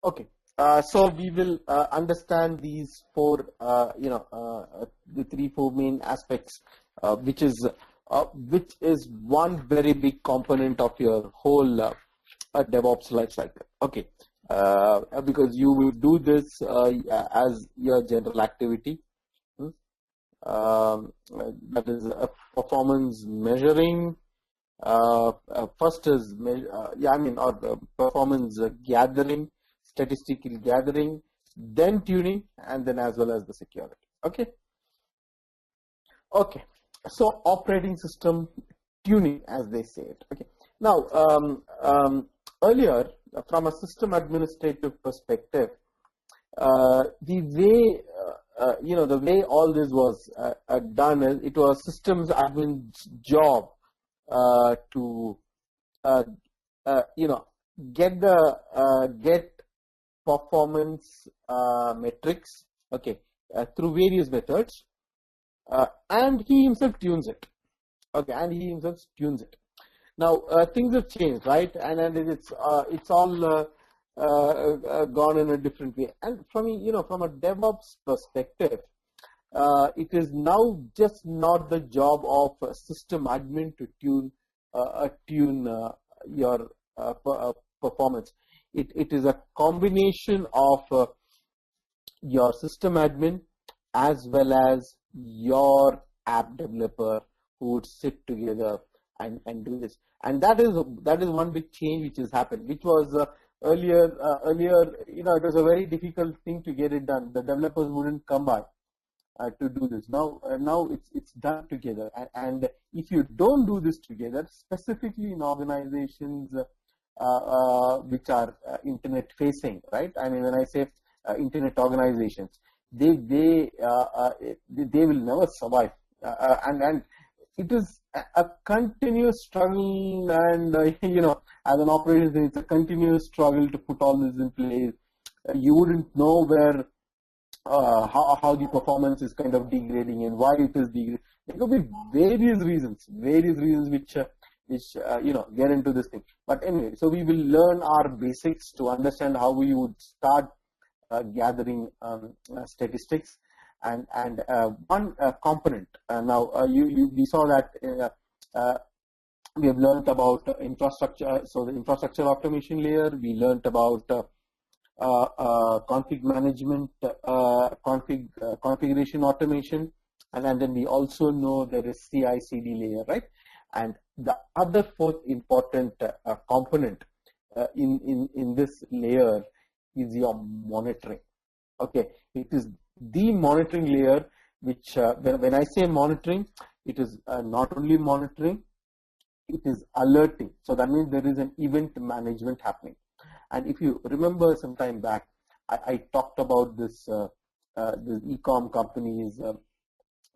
Okay. So we will understand these four, the four main aspects, which is one very big component of your whole DevOps lifecycle. Okay. Because you will do this as your general activity. Hmm? That is performance measuring. First is performance gathering, statistical gathering, then tuning, and then as well as the security. Okay. Okay. So operating system tuning, as they say it. Okay. Now, earlier, from a system administrative perspective, the way the way all this was done is it was systems admin's job to get performance metrics, okay, through various methods, and he himself tunes it. Okay, and he himself tunes it. Now things have changed, right? And it's all gone in a different way. And from a DevOps perspective, it is now just not the job of a system admin to tune your performance. It is a combination of your system admin as well as your app developer who would sit together and do this. And that is one big change which has happened, which was earlier, it was a very difficult thing to get it done. The developers wouldn't come by to do this. Now it's done together. And if you don't do this together, specifically in organizations which are internet facing, right? I mean, when I say internet organizations, they will never survive. And it is a continuous struggle, and as an operator, it's a continuous struggle to put all this in place. You wouldn't know where how the performance is kind of degrading and why it is degrading. There could be various reasons which get into this thing. But anyway, so we will learn our basics to understand how we would start gathering statistics. And one component. Now we saw that we have learned about infrastructure. So the infrastructure automation layer. We learned about config management, configuration automation, and then we also know there is CI/CD layer, right? And the other fourth important component in this layer is your monitoring. Okay, it is the monitoring layer, which when I say monitoring, it is not only monitoring, it is alerting. So that means there is an event management happening. And if you remember some time back, I talked about this e-com companies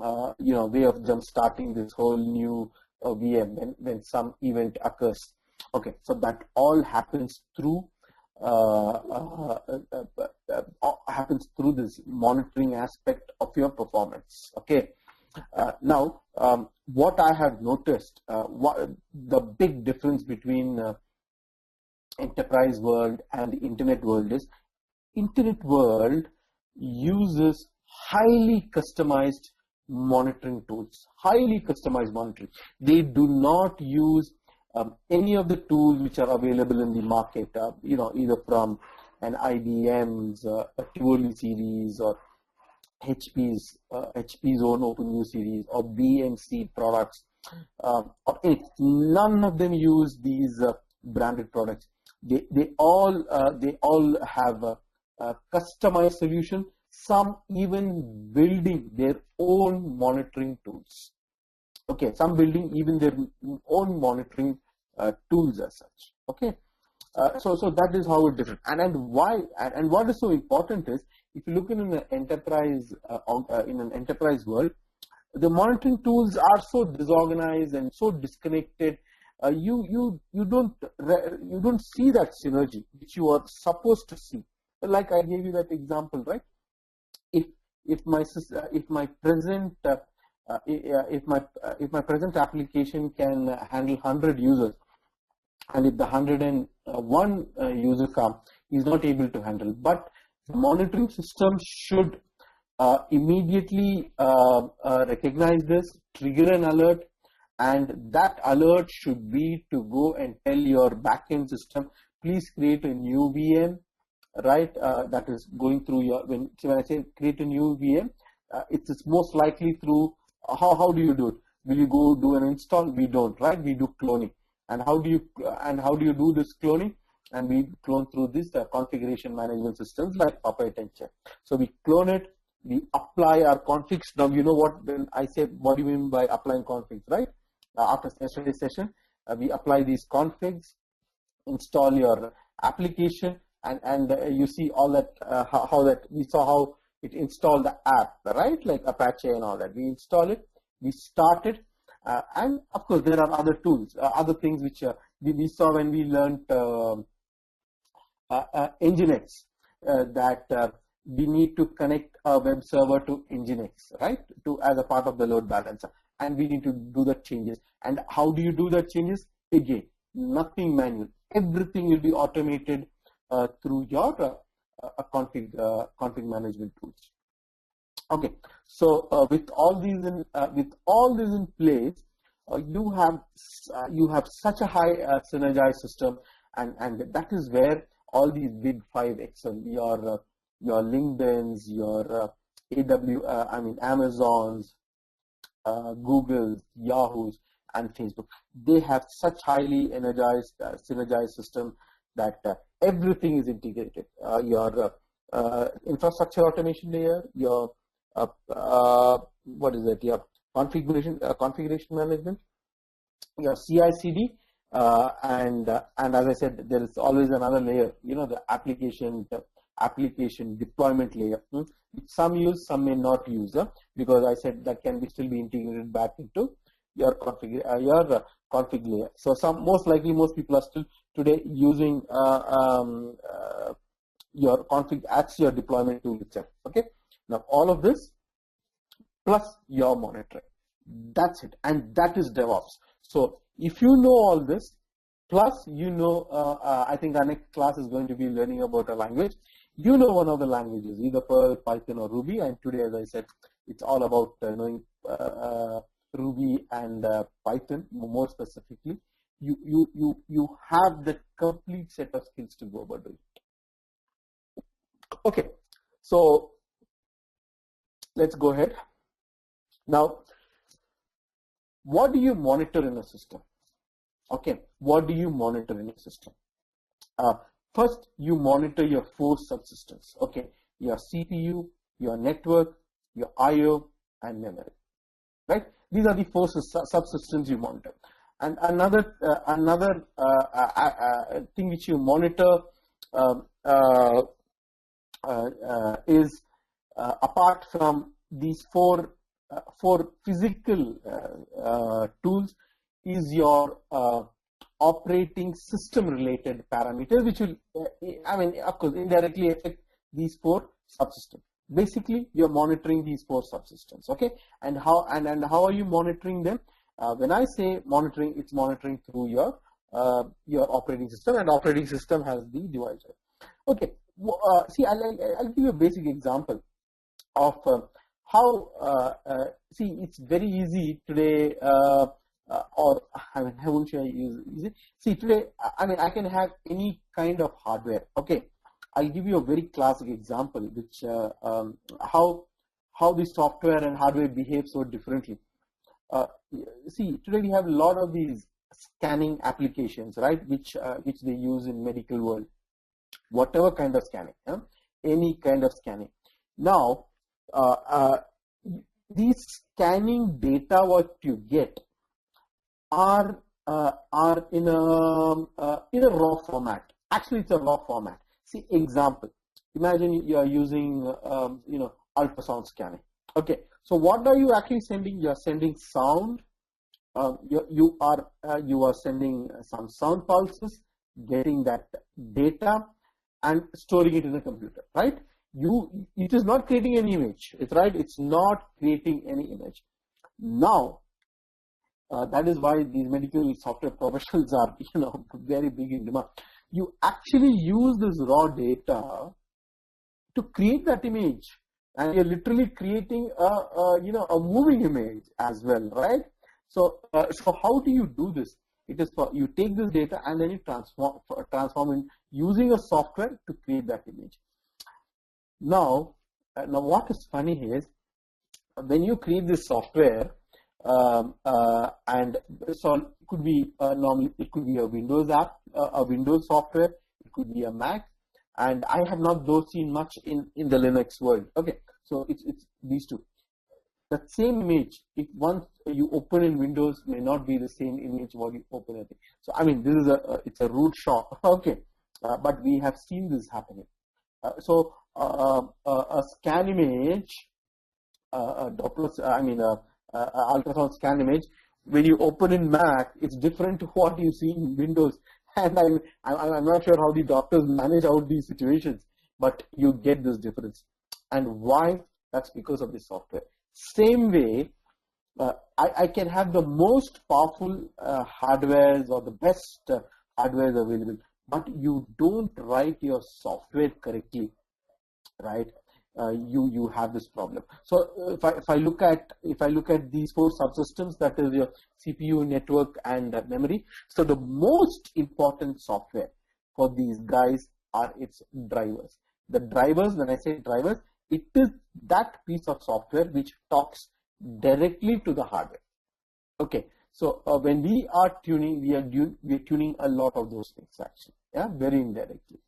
way of jump starting this whole new VM when some event occurs. Okay, so that all happens through this monitoring aspect of your performance. Okay, now what I have noticed, the big difference between enterprise world and the internet world is, internet world uses highly customized monitoring tools, highly customized monitoring. They do not use any of the tools which are available in the market, either from an IBM's Tivoli series or HP's own OpenView series or BMC products. None of them use these branded products. They all have a customized solution. Some even building their own monitoring tools. Okay, some building even their own monitoring tools as such. Okay, so that is how it differs. And why? And what is so important is, if you look in an enterprise world, the monitoring tools are so disorganized and so disconnected. You don't see that synergy which you are supposed to see. Like I gave you that example, right? If my present application can handle 100 users, and if the 101 one user come is not able to handle. But the monitoring system should immediately recognize this, trigger an alert, and that alert should be to go and tell your backend system, please create a new VM, right? That is going through your, when I say create a new VM, it's most likely through, how do you do it? Will you go do an install? We don't, right? We do cloning. And how do you do this cloning? And we clone through this configuration management systems like Puppet and Chef. So we clone it, we apply our configs. Now you know what, when I say what do you mean by applying configs, right? After yesterday's session, we apply these configs, install your application, and you see all that, how that we saw how it installed the app, right? Like Apache and all that. We install it, we start it, and of course there are other tools, other things which we saw when we learned Nginx, that we need to connect a web server to Nginx, right? As a part of the load balancer, and we need to do the changes. And how do you do the changes? Again, nothing manual. Everything will be automated through your config management tools. Okay, so with all these in place, you have such a high synergized system, and that is where all these big five excel, your LinkedIn's, your Amazon's, Google's, Yahoo's, and Facebook. They have such highly energized, synergized system that everything is integrated. Your infrastructure automation layer, your what is it? Your configuration management, your CI/CD, and as I said, there is always another layer. You know, the application deployment layer. Some use, some may not use, because I said that can be still be integrated back into your config layer. So most people are still today using your config as your deployment tool itself. Okay. Now all of this plus your monitoring. That's it, and that is DevOps. So if you know all this, plus you know, I think our next class is going to be learning about a language. You know one of the languages, either Perl, Python, or Ruby. And today, as I said, it's all about knowing Ruby and Python more specifically. You have the complete set of skills to go about it. Okay, so let's go ahead. Now, what do you monitor in a system? Okay, what do you monitor in a system? First, you monitor your 4 subsystems. Okay, your CPU, your network, your I/O, and memory. Right? These are the 4 subsystems you monitor. And another thing which you monitor is apart from these four physical tools, is your operating system related parameters, which will, of course, indirectly affect these 4 subsystems. Basically, you're monitoring these 4 subsystems. Okay, and how are you monitoring them? When I say monitoring, it's monitoring through your operating system, and operating system has the device. Okay, see, I'll give you a basic example of how. See, it's very easy today. Or I won't say easy. See, today, I can have any kind of hardware. Okay, I'll give you a very classic example, which how the software and hardware behave so differently. See, today we have a lot of these scanning applications, right? Which they use in medical world. Whatever kind of scanning, any kind of scanning. Now, these scanning data, what you get, are in a raw format. Actually, it's a raw format. See, example. Imagine you are using ultrasound scanning. Okay, so what are you actually sending? You are sending sound. You are sending some sound pulses, getting that data, and storing it in the computer. Right? It is not creating any image. It's right. It's not creating any image. Now. That is why these medical software professionals are, very big in demand. you actually use this raw data to create that image, and you're literally creating a moving image as well, right? So how do you do this? It is for, you take this data and then you transform in using a software to create that image. Now what is funny is when you create this software, and so it could be normally it could be a Windows app, a Windows software, it could be a Mac, and I have not though seen much in the Linux world. Okay, so it's these two. The same image, if once you open in Windows, may not be the same image what you open it. So I mean, this is it's a root shock. Okay, but we have seen this happening. So a scan image, ultrasound scan image, when you open in Mac, it's different to what you see in Windows. And I'm not sure how the doctors manage out these situations, but you get this difference. And why? That's because of the software. Same way, I can have the most powerful hardwares or the best hardwares available, but you don't write your software correctly, right? You have this problem. So if I look at these four subsystems, that is your CPU, network, and memory. So the most important software for these guys are its drivers. The drivers, when I say drivers, it is that piece of software which talks directly to the hardware. Okay, so when we are tuning, we are tuning a lot of those things actually, yeah, very indirectly.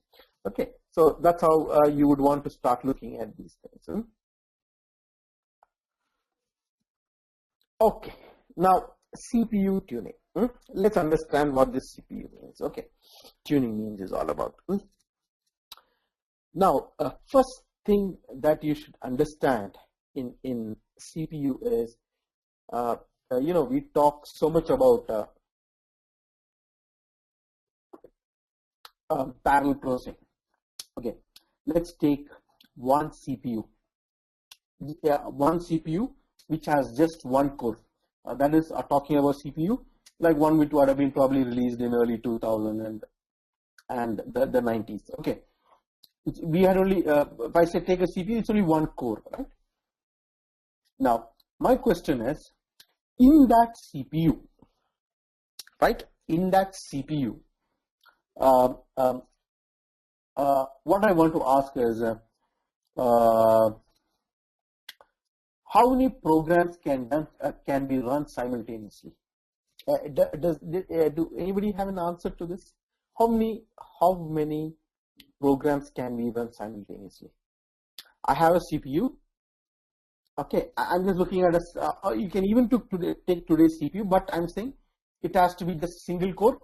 Okay, so that's how you would want to start looking at these things. Okay, now CPU tuning. Let's understand what this CPU means. Okay, tuning means is all about. Now, first thing that you should understand in CPU is, we talk so much about parallel processing. Okay, let's take one CPU. One CPU which has just one core. That is talking about CPU like one which would have been probably released in early 2000 and the 90s. Okay, we had only, if I say take a CPU, it's only one core, right? Now, my question is, in that CPU, right? In that CPU, what I want to ask is, how many programs can be run simultaneously? Do anybody have an answer to this? How many programs can be run simultaneously? I have a CPU. Okay, I'm just looking at you can even take today's CPU, but I'm saying it has to be just single core,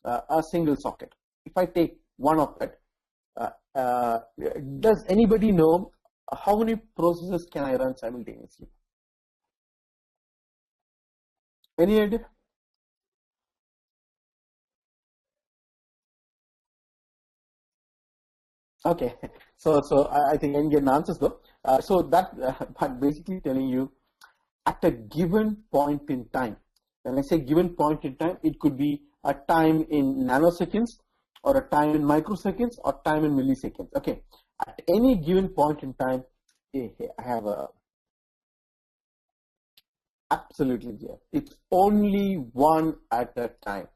a single socket. If I take one of it, does anybody know how many processes can I run simultaneously? Any idea? Okay, so I think I can get an answer though. So that I'm basically telling you, at a given point in time, when I say given point in time, it could be a time in nanoseconds, or a time in microseconds, or time in milliseconds. Okay, at any given point in time, I have a absolutely, yeah, it's only one at a time.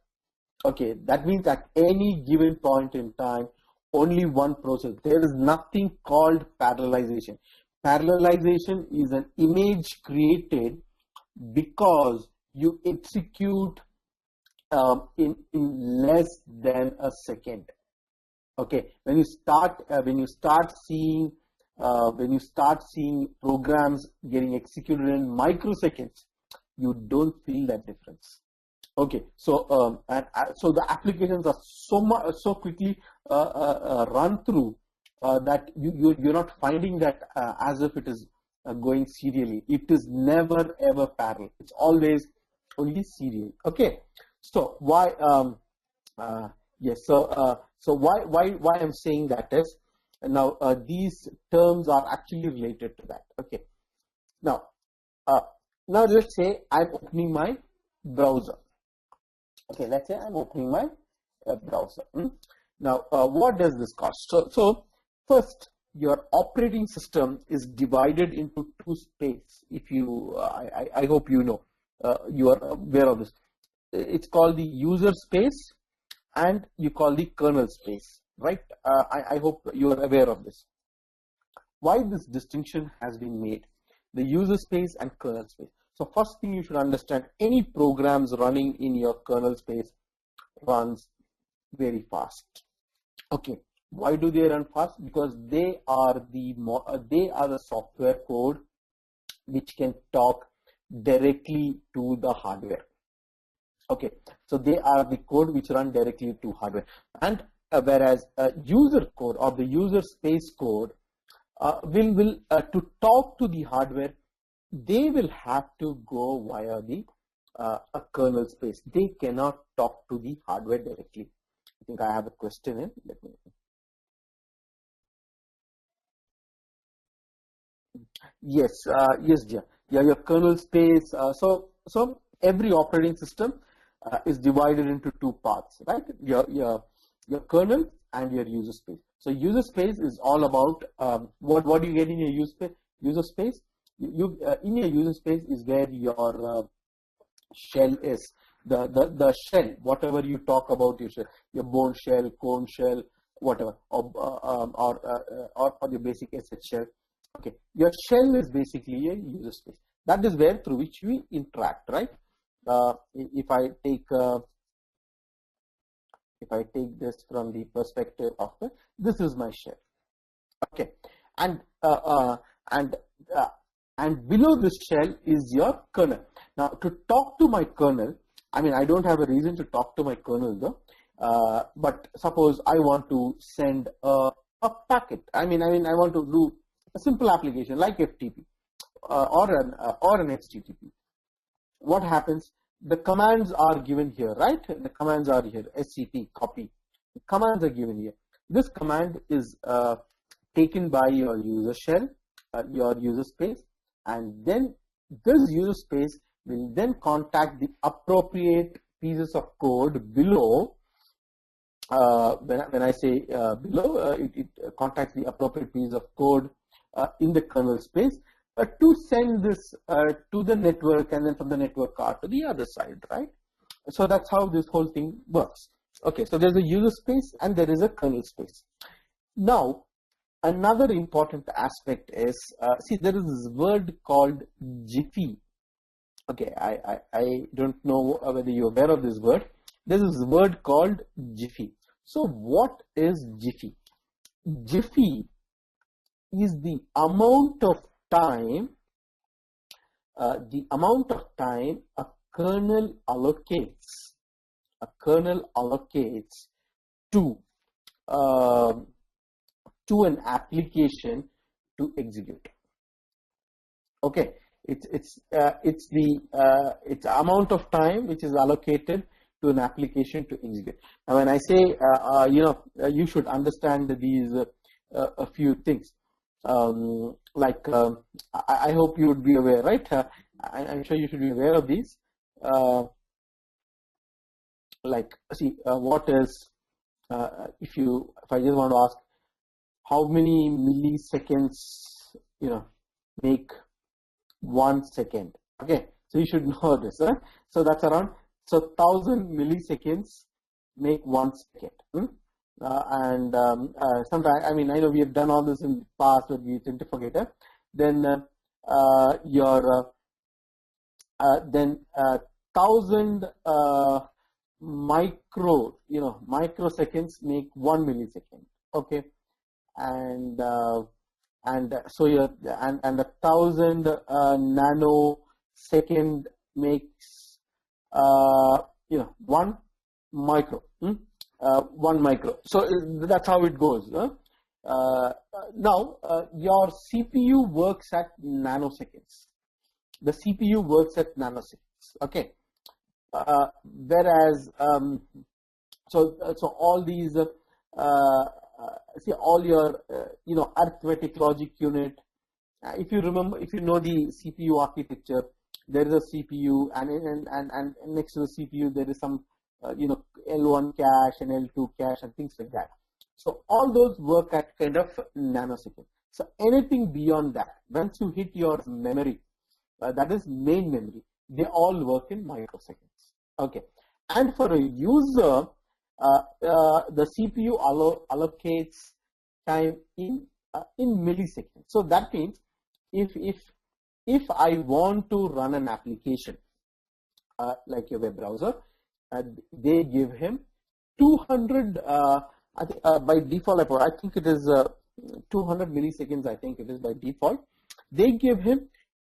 Okay, that means at any given point in time, only one process. There is nothing called parallelization. Parallelization is an image created because you execute in less than a second. Okay, when you start seeing programs getting executed in microseconds, you don't feel that difference. Okay, so so the applications are so quickly run through that you're not finding that as if it is going serially. It is never ever parallel. It's always only serial. Okay, so why? Yes. So why I'm saying that is, now these terms are actually related to that. Okay. Now let's say I'm opening my browser. Okay, let's say I'm opening my web browser. Now, what does this cost? So first, your operating system is divided into two space. If you, I hope you know, you are aware of this. It's called the user space, and you call the kernel space, right? I hope you are aware of this. Why this distinction has been made? The user space and kernel space. So first thing you should understand, any programs running in your kernel space runs very fast. Okay, why do they run fast? Because they are the software code which can talk directly to the hardware. Okay, so they are the code which run directly to hardware, and whereas user code or the user space code will to talk to the hardware, they will have to go via the a kernel space. They cannot talk to the hardware directly. I think I have a question in. Let me. Yes, yes, dear. Yeah, your kernel space. So every operating system is divided into two parts, right? Your kernel and your user space. So user space is all about what do you get in your user space? User space. In your user space is where your shell is. The shell, whatever you talk about your shell, your bone shell, cone shell, whatever, or your basic SH shell. Okay, your shell is basically a user space. That is where through which we interact, right? If I take this from the perspective of this is my shell. Okay, and below this shell is your kernel. Now, to talk to my kernel, I mean, I don't have a reason to talk to my kernel though. But suppose I want to send a packet. I mean, I want to do a simple application like FTP or an HTTP. What happens? The commands are given here, right? The commands are here. SCP, copy. The commands are given here. This command is taken by your user shell, your user space, and then this user space will then contact the appropriate pieces of code below. When I say below, it contacts the appropriate piece of code in the kernel space to send this to the network, and then from the network card to the other side, right? So that's how this whole thing works. Okay, so there's a user space and there is a kernel space. Now, another important aspect is, see, there is this word called Jiffy. Okay, I don't know whether you're aware of this word. There's this word called Jiffy. So what is Jiffy? Jiffy is the amount of time a kernel allocates to an application to execute. Okay, it's amount of time which is allocated to an application to execute. Now, when I say you should understand these a few things. I hope you would be aware, right? I'm sure you should be aware of these. What is if I just want to ask how many milliseconds make 1 second? Okay, so you should know this, right? So that's around 1,000 milliseconds make 1 second. Sometimes, I mean, I know we have done all this in the past, but we tend to forget it. Then 1,000 microseconds make 1 millisecond. Okay, and so and 1,000 nanosecond makes 1 micro. 1 micro. So that's how it goes. Now, your CPU works at nanoseconds. The CPU works at nanoseconds. Okay. Whereas, so all these, see, all your, arithmetic logic unit. If you remember, if you know the CPU architecture, there is a CPU, and next to the CPU there is some L1 cache and L2 cache and things like that. So all those work at kind of nanoseconds. So anything beyond that, once you hit your memory, that is main memory, they all work in microseconds. Okay, and for a user, the CPU allocates time in milliseconds. So that means if I want to run an application like a web browser, they give him 200. By default, I think it is 200 milliseconds. I think it is by default. They give him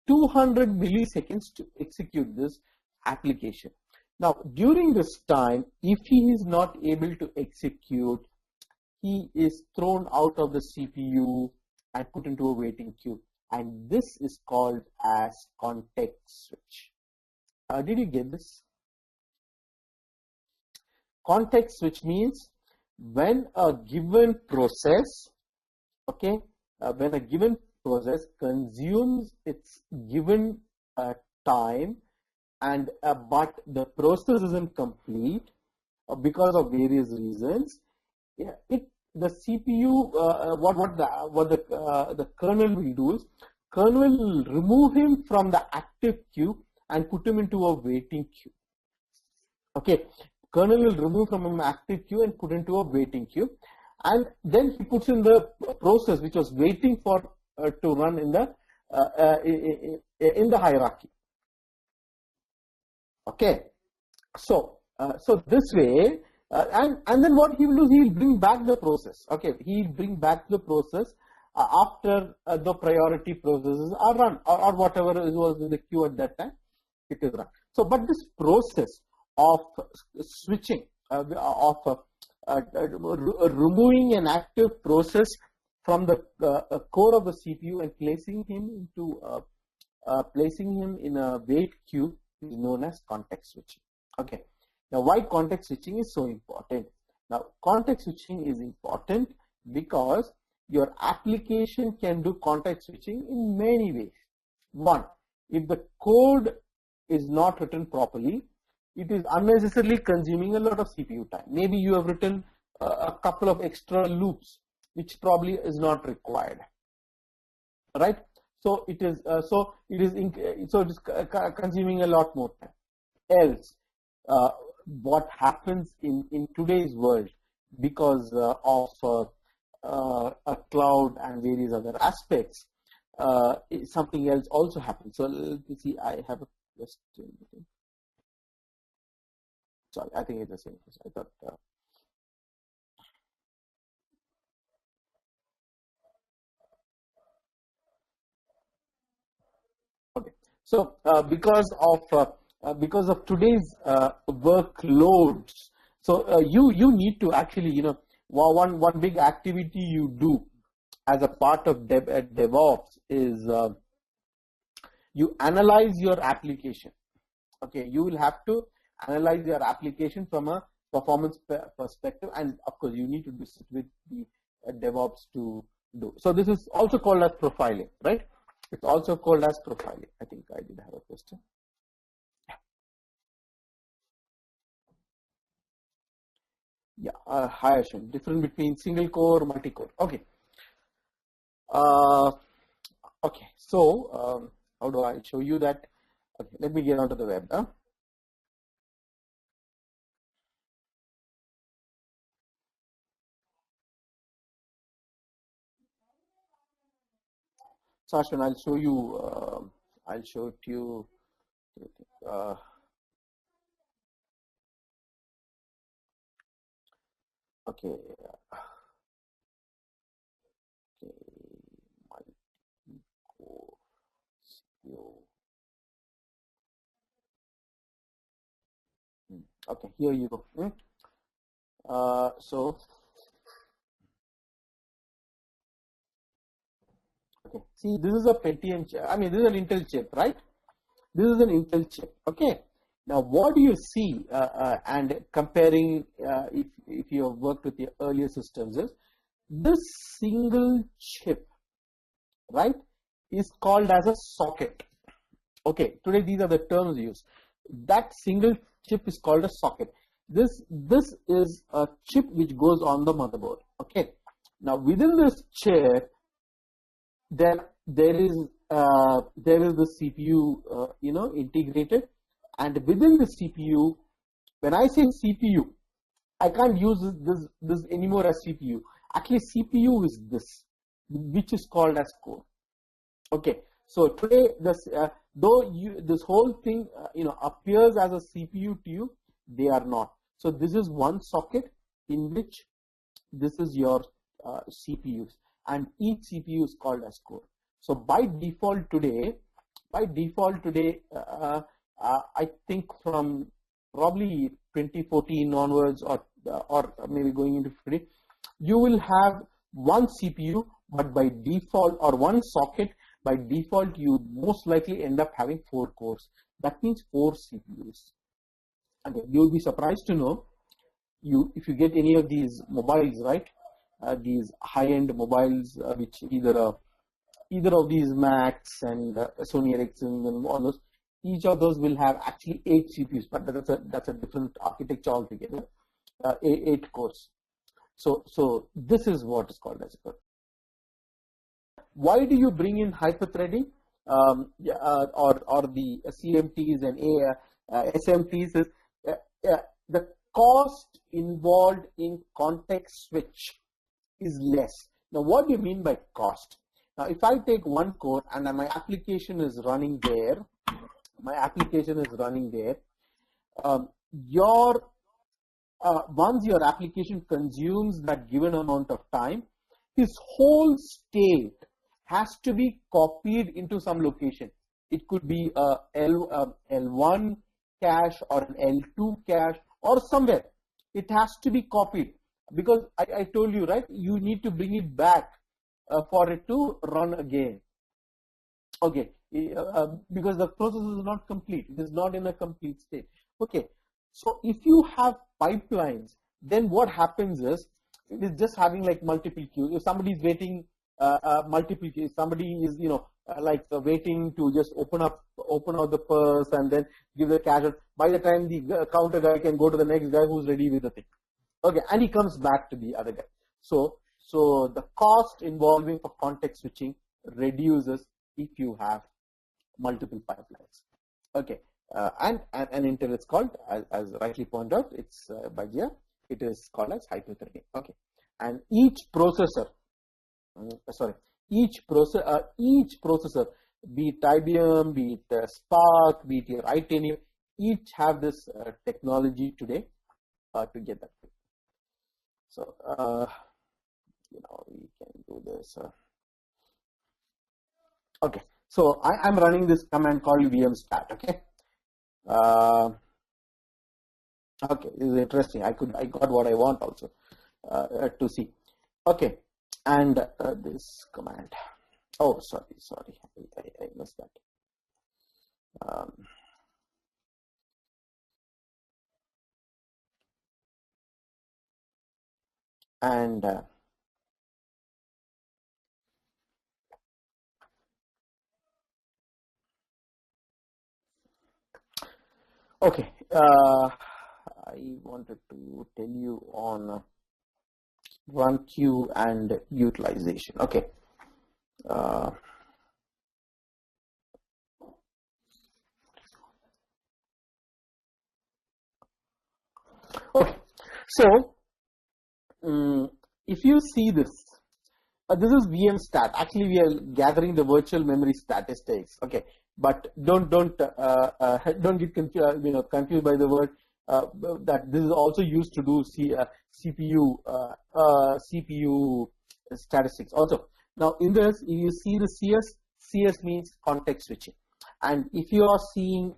200 milliseconds to execute this application. Now, during this time, if he is not able to execute, he is thrown out of the CPU and put into a waiting queue. And this is called as context switch. Did you get this? Context switch means when a given process, okay, when a given process consumes its given time, and but the process isn't complete because of various reasons, the CPU, the kernel will do is, kernel will remove him from the active queue and put him into a waiting queue. Okay, kernel will remove from an active queue and put into a waiting queue, and then he puts in the process which was waiting for to run in the hierarchy. Okay, so this way, and then what he will do, he will bring back the process. Okay, he will bring back the process after the priority processes are run, or whatever was in the queue at that time, it is run. So, but this process of switching, removing an active process from the core of the CPU and placing him in a wait queue is known as context switching. Okay. Now, why context switching is so important? Now, context switching is important because your application can do context switching in many ways. One, if the code is not written properly, it is unnecessarily consuming a lot of CPU time. Maybe you have written a couple of extra loops, which probably is not required, right? So it is consuming a lot more time. Else, what happens in today's world, because of a cloud and various other aspects, something else also happens. So let me see. I have a question. Sorry, I think it's the same. I thought. Okay, so because of today's workloads, so you need to actually, one big activity you do as a part of DevOps is you analyze your application. Okay, you will have to analyze your application from a performance perspective, and of course you need to do it with the DevOps to do. So this is also called as profiling, right? It's also called as profiling. I think I did have a question. Yeah, hi Ashwin. Difference between single core, multi-core. Okay. Okay. So how do I show you that? Okay, let me get onto the web. So Ashwin, I'll show you. I'll show it to you. Okay. Okay. Multi-core. Okay, here you go. So, okay, see, this is a Pentium chip. I mean, this is an Intel chip, right? This is an Intel chip. Okay. Now, what do you see? And comparing, if you have worked with the earlier systems, is this single chip, right, is called as a socket. Okay. Today, these are the terms used. That single chip is called a socket. This is a chip which goes on the motherboard. Okay. Now within this chip, there is the CPU integrated, and within the CPU, when I say CPU, I can't use this anymore as CPU. Actually, CPU is this, which is called as core. Okay. So today, this whole thing appears as a CPU to you, they are not. So this is one socket in which this is your CPUs, and each CPU is called as core. So by default today, I think from probably 2014 onwards, or maybe going into today, you will have one CPU, but by default, or one socket, by default you most likely end up having 4 cores. That means 4 CPUs. And you will be surprised to know, if you get any of these mobiles, right? These high-end mobiles, which either of these Macs and Sony Ericsson and all those, each of those will have actually 8 CPUs, but that's a different architecture altogether. 8 cores. So this is what is called as a core. Why do you bring in hyperthreading or the CMTs and SMTs? Is the cost involved in context switch is less. Now, what do you mean by cost? Now, if I take one core and my application is running there, once your application consumes that given amount of time, this whole state has to be copied into some location. It could be a L1 cache or an L2 cache or somewhere. It has to be copied, because I told you, right, you need to bring it back for it to run again. Okay, because the process is not complete. It is not in a complete state. Okay, so if you have pipelines, then what happens is, it is just having like multiple queues. If somebody is waiting multiple queues, somebody is waiting to just open out the purse and then give the cash. By the time the counter guy can go to the next guy who's ready with the thing. Okay, and he comes back to the other guy. So the cost involving for context switching reduces if you have multiple pipelines. Okay, and Intel is called, as rightly pointed out, it's by Jia, it is called as hyperthreading. Okay, and each processor, be it IBM, be it Spark, be it your Itanium, each have this technology today to get that. So we can do this. Okay, so I'm running this command called vmstat. Okay, okay, this is interesting. I got what I want also to see. Okay, and this command. Oh, sorry, I missed that. And okay, I wanted to tell you on run queue and utilization. Okay. Okay, so if you see this, this is vmstat. Actually, we are gathering the virtual memory statistics. Okay, but don't get confused by the word that this is also used to do CPU statistics also. Now, in this, you see the CS means context switching, and if you are seeing,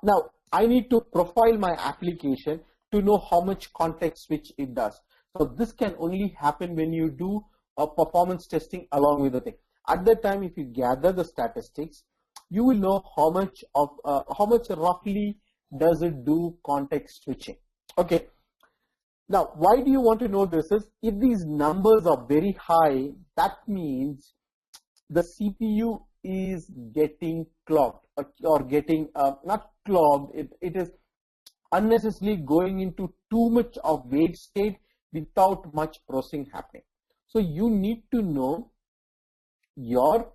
now I need to profile my application to know how much context switch it does. So this can only happen when you do a performance testing along with the thing. At that time, if you gather the statistics, you will know how much roughly does it do context switching. Okay. Now, why do you want to know this? Is if these numbers are very high, that means the CPU is getting clogged or getting not clogged, it is unnecessarily going into too much of wait state without much processing happening. So you need to know your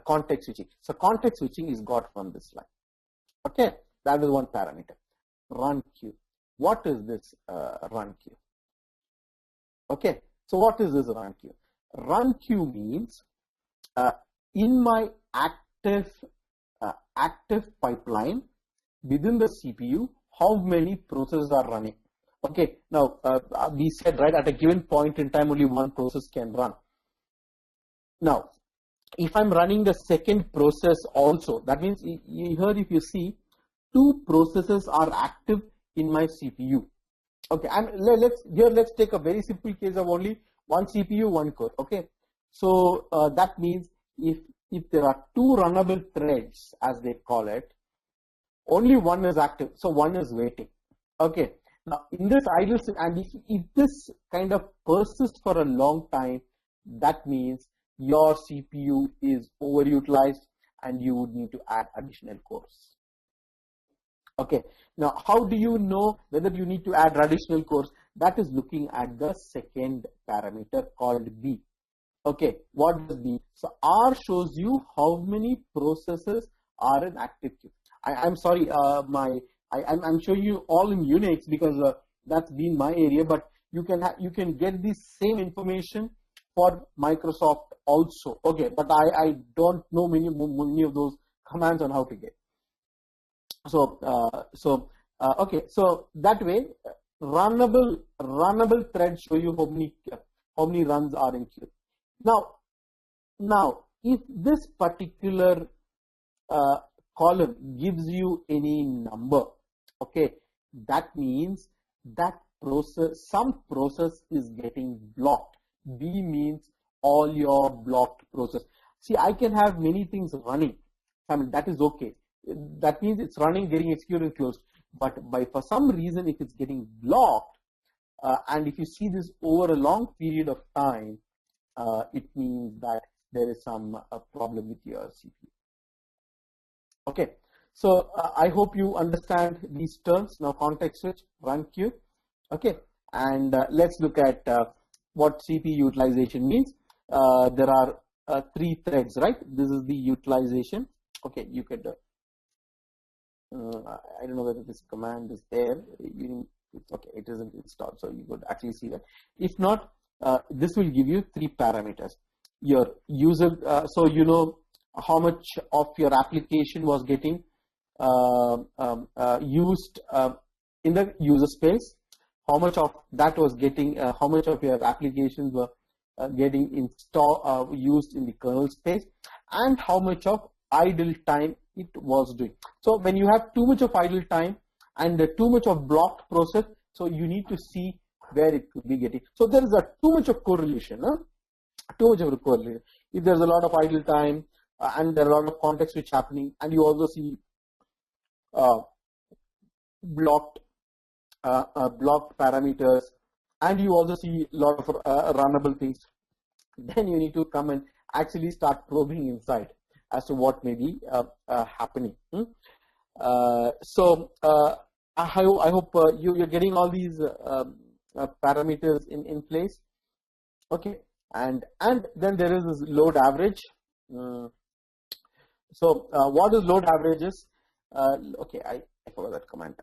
context switching. So context switching is got from this line. Okay, that is one parameter. Run queue. What is this run queue? Okay, so what is this run queue? Run queue means in my active pipeline within the CPU, how many processes are running. Okay, now we said, right, at a given point in time only one process can run. Now if I'm running the second process also, that means here if you see, two processes are active in my CPU. Okay, and let's take a very simple case of only one CPU, one core. Okay, so that means if there are two runnable threads, as they call it, only one is active, so one is waiting. Okay, now in this idle, and if this kind of persists for a long time, that means your CPU is overutilized and you would need to add additional cores. Okay, now how do you know whether you need to add additional cores? That is looking at the second parameter called B. Okay, what is B? So R shows you how many processes are in active queue. I'm sorry, I'm showing you all in Unix because that's been my area, but you can get the same information for Microsoft also. Okay, but I don't know many of those commands on how to get. So okay, so that way runnable threads show you how many runs are in queue. Now if this particular column gives you any number, okay, that means that some process is getting blocked. B means all your blocked process. See, I can have many things running. I mean, that is okay. That means it's running, getting executed and closed. But for some reason, if it's getting blocked, and if you see this over a long period of time, it means that there is some problem with your CPU. Okay, so I hope you understand these terms. Now context switch, run queue. Okay, and let's look at what CPU utilization means. There are 3 threads, right? This is the utilization. Okay, you could I don't know whether this command is there. Okay, it isn't installed, so you could actually see that. If not, this will give you 3 parameters. Your user, so you know how much of your application was getting used in the user space, how much of that was getting, how much of your applications were getting used in the kernel space, and how much of idle time it was doing. So when you have too much of idle time and too much of blocked process, so you need to see where it could be getting. So there is too much of correlation, too much of a correlation. If there's a lot of idle time and there are a lot of context switch happening, and you also see blocked parameters, and you also see a lot of runnable things, then you need to come and actually start probing inside as to what may be happening. So I hope you're getting all these parameters in place. Okay, and then there is this load average. So what is load averages? Okay, I forgot that command.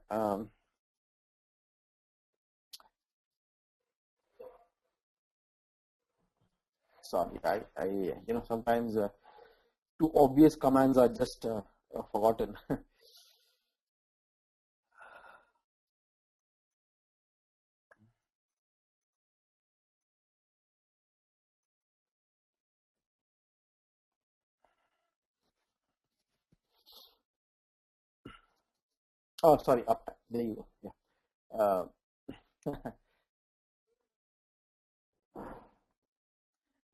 Sorry, I you know, sometimes 2 obvious commands are just forgotten. Oh, sorry, uptime. There you go.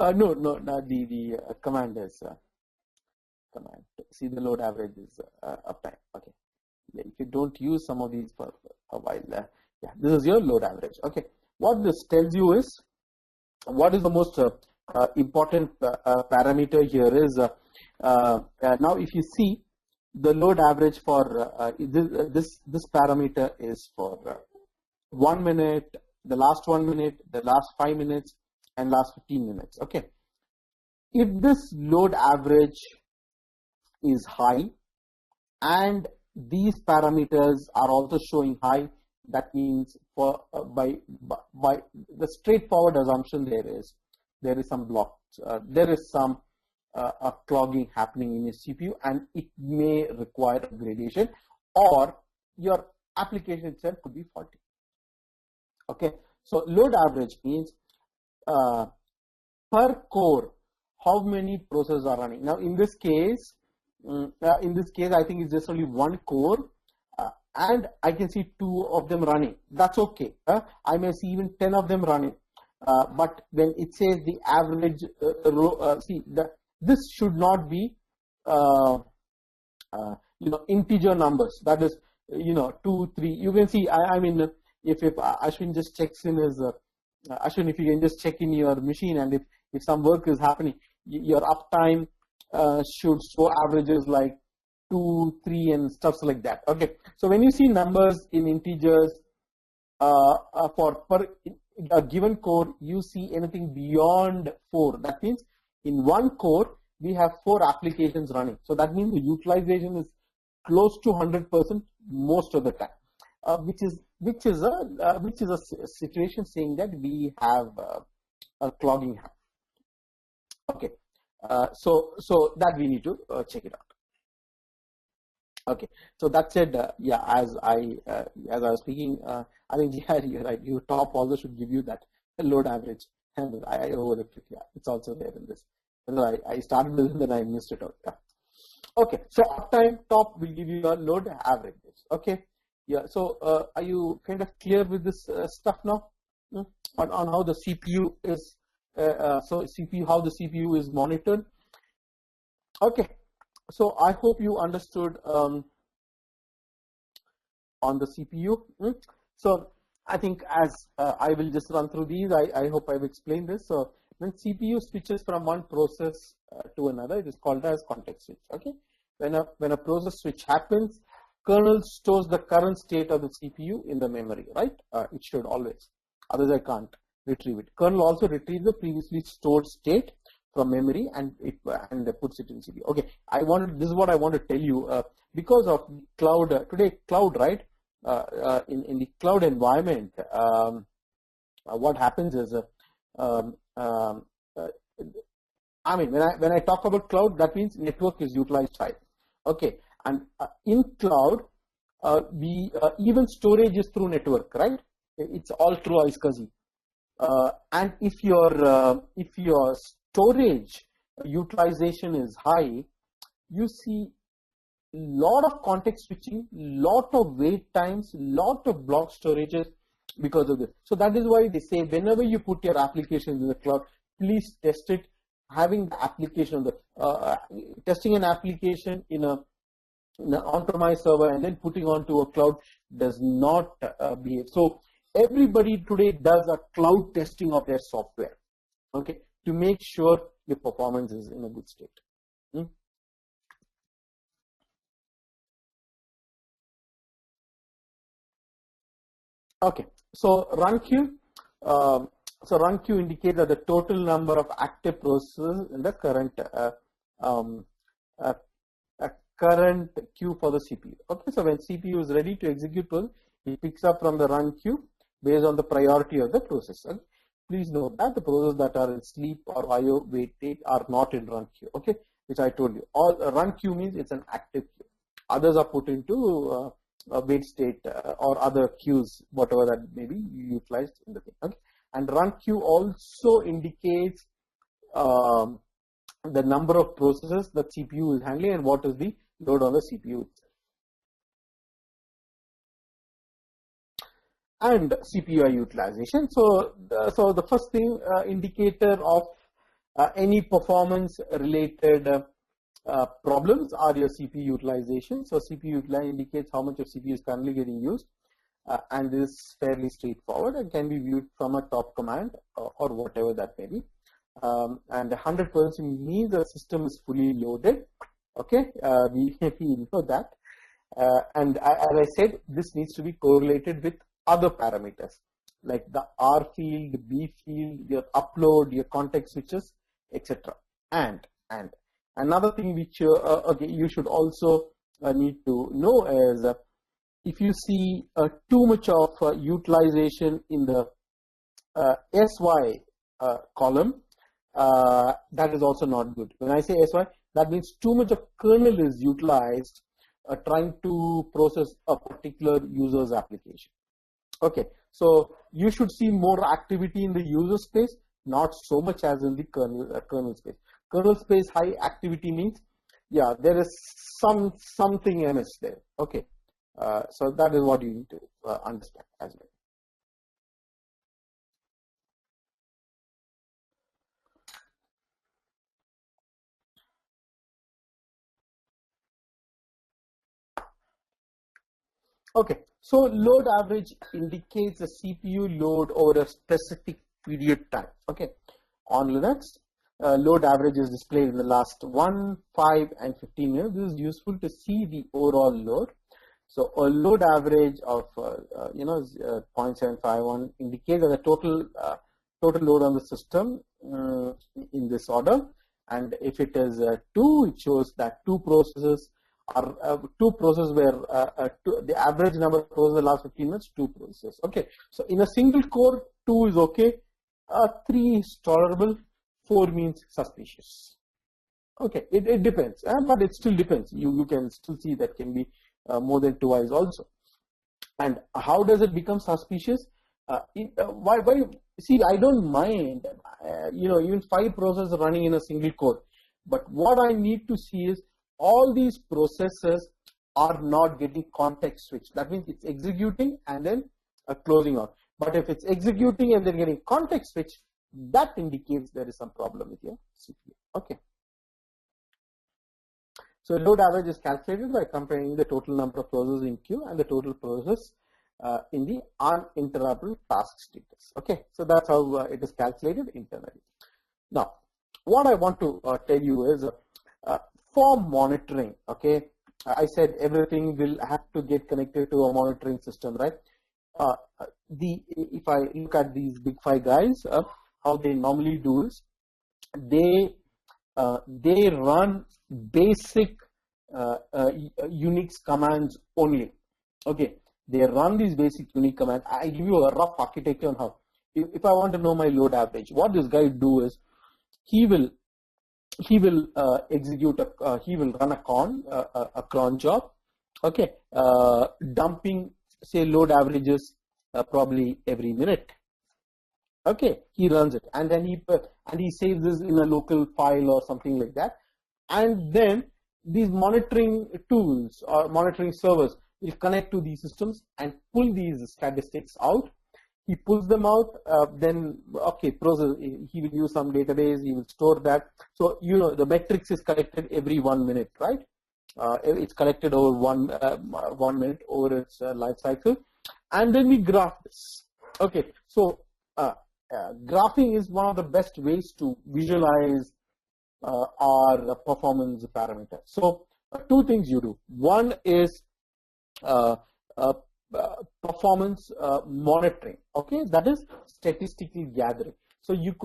Yeah. No, the command is command. See, the load average is uptime. Okay. Yeah, if you don't use some of these for a while, yeah, this is your load average. Okay. What this tells you is what is the most important parameter here is now if you see the load average for this parameter is for 1 minute, the last 1 minute, the last 5 minutes, and last 15 minutes. Okay, if this load average is high and these parameters are also showing high, that means for by the straightforward assumption there is some block, there is some clogging happening in your CPU, and it may require upgradation, or your application itself could be faulty. Okay, so load average means per core how many processes are running. Now in this case I think it's just only one core, and I can see 2 of them running. That's okay. I may see even 10 of them running, but when it says the average this should not be integer numbers. That is 2, 3. You can see I mean if Ashwin just checks in his Ashwin, if you can just check in your machine, and if some work is happening, your uptime should show averages like 2, 3 and stuff like that. Okay, so when you see numbers in integers for per a given core, you see anything beyond 4. That means in one core we have 4 applications running. So that means the utilization is close to 100% most of the time, which is a situation saying that we have a clogging happen. Okay, so that we need to check it out. Okay, so that said, yeah, as I was speaking, I think you're right. Your top also should give you that load average, and I overlooked it. Yeah, it's also there in this. I started with it, then I missed it out. Yeah. Okay, so uptime top will give you a load averages. Okay, yeah. So are you kind of clear with this stuff now on how the CPU is? How the CPU is monitored. Okay, so I hope you understood on the CPU. So I think as I will just run through these, I hope I've explained this. So when CPU switches from one process to another, it is called as context switch. Okay, when a process switch happens, kernel stores the current state of the CPU in the memory, right? It should always, otherwise I can't retrieve it. Kernel also retrieves the previously stored state from memory and puts it in CPU. Okay, this is what I want to tell you, because of cloud today, cloud, right? In the cloud environment, what happens is I mean, when I talk about cloud, that means network is utilized high. Okay, and in cloud, even storage is through network, right? It's all through iSCSI. And if your storage utilization is high, you see lot of context switching, lot of wait times, lot of block storages because of this. So that is why they say whenever you put your application in the cloud, please test it. Having the application on the testing an application in an on-premise server and then putting onto a cloud does not behave. So everybody today does a cloud testing of their software, okay, to make sure the performance is in a good state. Okay, so run queue. So run queue indicates that the total number of active processes in the current current queue for the CPU. Okay, so when CPU is ready to execute, it picks up from the run queue based on the priority of the processor. Please note that the processes that are in sleep or IO wait state are not in run queue. Okay, which I told you. All run queue means it's an active queue. Others are put into a wait state or other queues, whatever that may be utilized in the thing. Okay, and run queue also indicates the number of processes that CPU is handling and what is the load on the CPU. And CPU utilization. So the first thing indicator of any performance related problems are your CPU utilization. So CPU utilization indicates how much of CPU is currently getting used, and this is fairly straightforward and can be viewed from a top command or whatever that may be. and 100% means the system is fully loaded. Okay, we know that. And as I said, this needs to be correlated with other parameters like the R field, B field, your upload, your context switches, etc. And another thing which okay, you should also need to know is if you see too much of utilization in the SY column, that is also not good. When I say SY, that means too much of kernel is utilized trying to process a particular user's application. Okay, so you should see more activity in the user space, not so much as in the kernel space. Kernel space high activity means, yeah, there is something amiss there. Okay, so that is what you need to understand as well. Okay, so load average indicates the CPU load over a specific period time. Okay, on Linux, load average is displayed in the last 1, 5, and 15 minutes. This is useful to see the overall load. So a load average of 0.751 indicates the total load on the system in this order. And if it is 2, it shows that two processes are where the average number of processes in the last 15 minutes, 2 processes. Okay, so in a single core, 2 is okay, 3 is tolerable, 4 means suspicious. Okay, it depends, but it still depends. You can still see that can be more than 2 eyes also. And how does it become suspicious? Why? See, I don't mind, even 5 processes running in a single core. But what I need to see is all these processes are not getting context switched. That means it's executing and then closing out. But if it's executing and then getting context switch, that indicates there is some problem with your CPU. Okay. So load average is calculated by comparing the total number of processes in queue and the total process in the uninterruptible task status. Okay, so that's how it is calculated internally. Now, what I want to tell you is for monitoring, okay, I said everything will have to get connected to a monitoring system, right? If I look at these big 5 guys, how they normally do is they run basic Unix commands only. Okay, they run these basic Unix commands. I give you a rough architecture on how. If I want to know my load average, what this guy do is he will execute he will run a cron job. Okay, dumping say load averages probably every minute. Okay, he runs it and then he saves this in a local file or something like that, and then these monitoring tools or monitoring servers will connect to these systems and pull these statistics out. He pulls them out, then okay, process. He will use some database. He will store that. So the metrics is collected every 1 minute, right? It's collected over 1 minute over its life cycle, and then we graph this. Okay, so graphing is one of the best ways to visualize our performance parameters. So 2 things you do. One is performance monitoring. Okay, that is statistical gathering. So you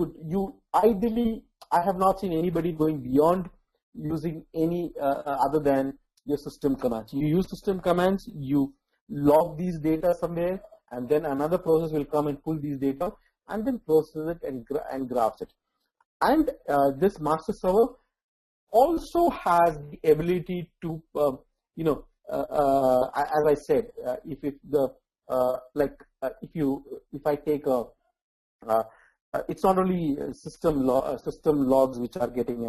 ideally, I have not seen anybody going beyond using any other than your system commands. You use system commands, you log these data somewhere, and then another process will come and pull these data and then process it and graphs it. And this master server also has the ability to as I said, if I take it's not only system logs which are getting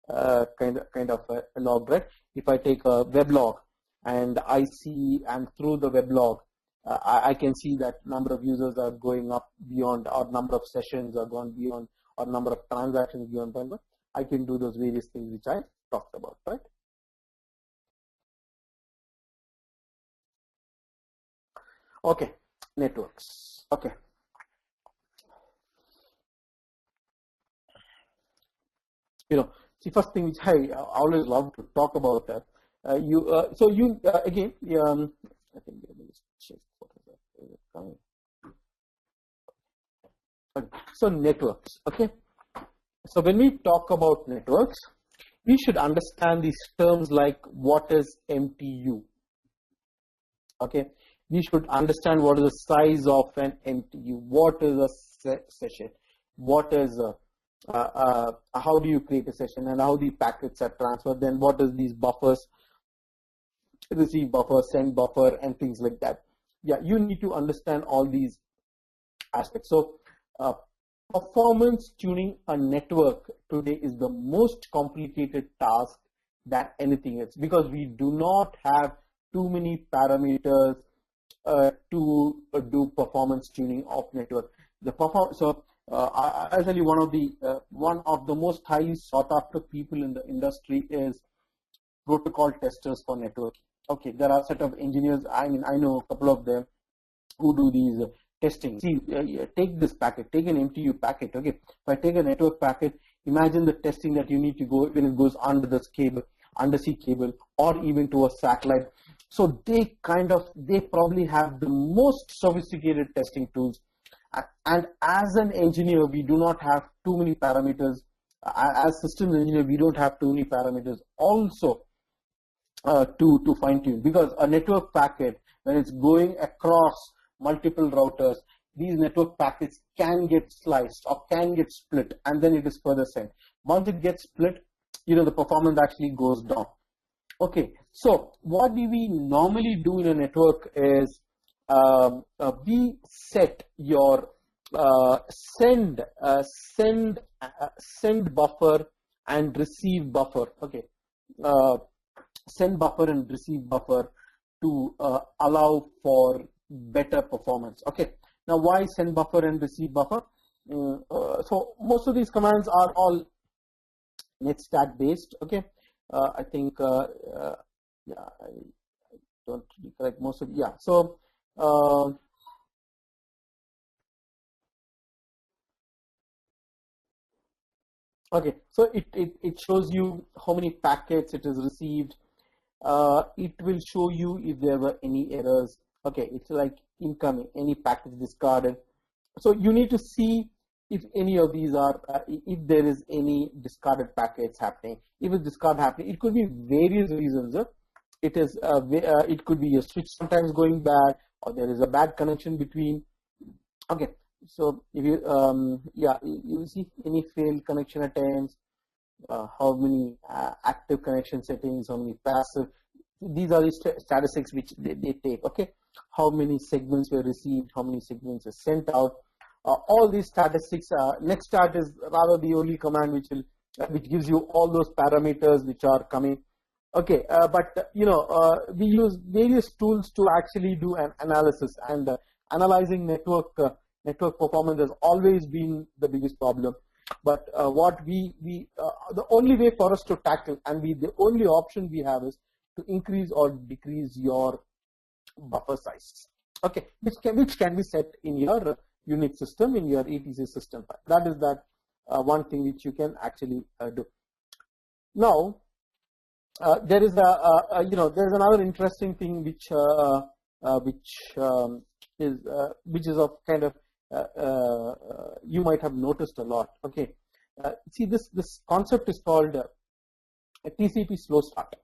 a kind of a log, right? If I take a web log and I see, and through the web log, I can see that number of users are going up beyond, or number of sessions are gone beyond, or number of transactions beyond. I can do those various things which I talked about, right? Okay, networks. Okay. See, first thing which I always love to talk about that. Again, I think let me just check what is coming. Okay. So networks. Okay. So when we talk about networks, we should understand these terms like what is MTU. Okay. We should understand what is the size of an MTU. What is a session? What is how do you create a session and how the packets are transferred? Then what is these buffers? Receive buffer, send buffer, and things like that. Yeah, you need to understand all these aspects. So performance tuning a network today is the most complicated task than anything else, because we do not have too many parameters to do performance tuning of network. I'll tell you, one of the most highly sought after people in the industry is protocol testers for network. Okay, there are a set of engineers. I know a couple of them who do these testing. See, take this packet, take an MTU packet. Okay, if I take a network packet, imagine the testing that you need to go when it goes under this cable, undersea cable, or even to a satellite. So they probably have the most sophisticated testing tools. And as an engineer, we do not have too many parameters. As systems engineer, we don't have too many parameters also to fine tune, because a network packet, when it's going across multiple routers, these network packets can get sliced or can get split, and then it is further sent. Once it gets split, the performance actually goes down. Okay, so what do we normally do in a network is we set your send buffer and receive buffer. Okay, send buffer and receive buffer to allow for better performance. Okay, now why send buffer and receive buffer? So most of these commands are all net stack based. Okay, I think yeah, I don't recollect most of so okay, so it shows you how many packets it is received. It will show you if there were any errors. Okay, it's like incoming, any package discarded. So you need to see if any of these are, if there is any discarded packets happening. If it's discard happening, it could be various reasons. It could be a switch sometimes going bad, or there is a bad connection between. Okay, so if you you see any failed connection attempts, how many active connection settings, how many passive. These are the statistics which they take. Okay, how many segments were received, how many segments are sent out. All these statistics. Nextstart is rather the only command which gives you all those parameters which are coming. Okay, but we use various tools to actually do an analysis, and analyzing network performance has always been the biggest problem. But what the only way for us to tackle, and the only option we have, is to increase or decrease your buffer size. Okay, which can be set in your Unix system, in your etc system. That is one thing which you can actually do. Now, there is there's another interesting thing which is of kind of you might have noticed a lot. Okay, see, this concept is called a TCP slow start.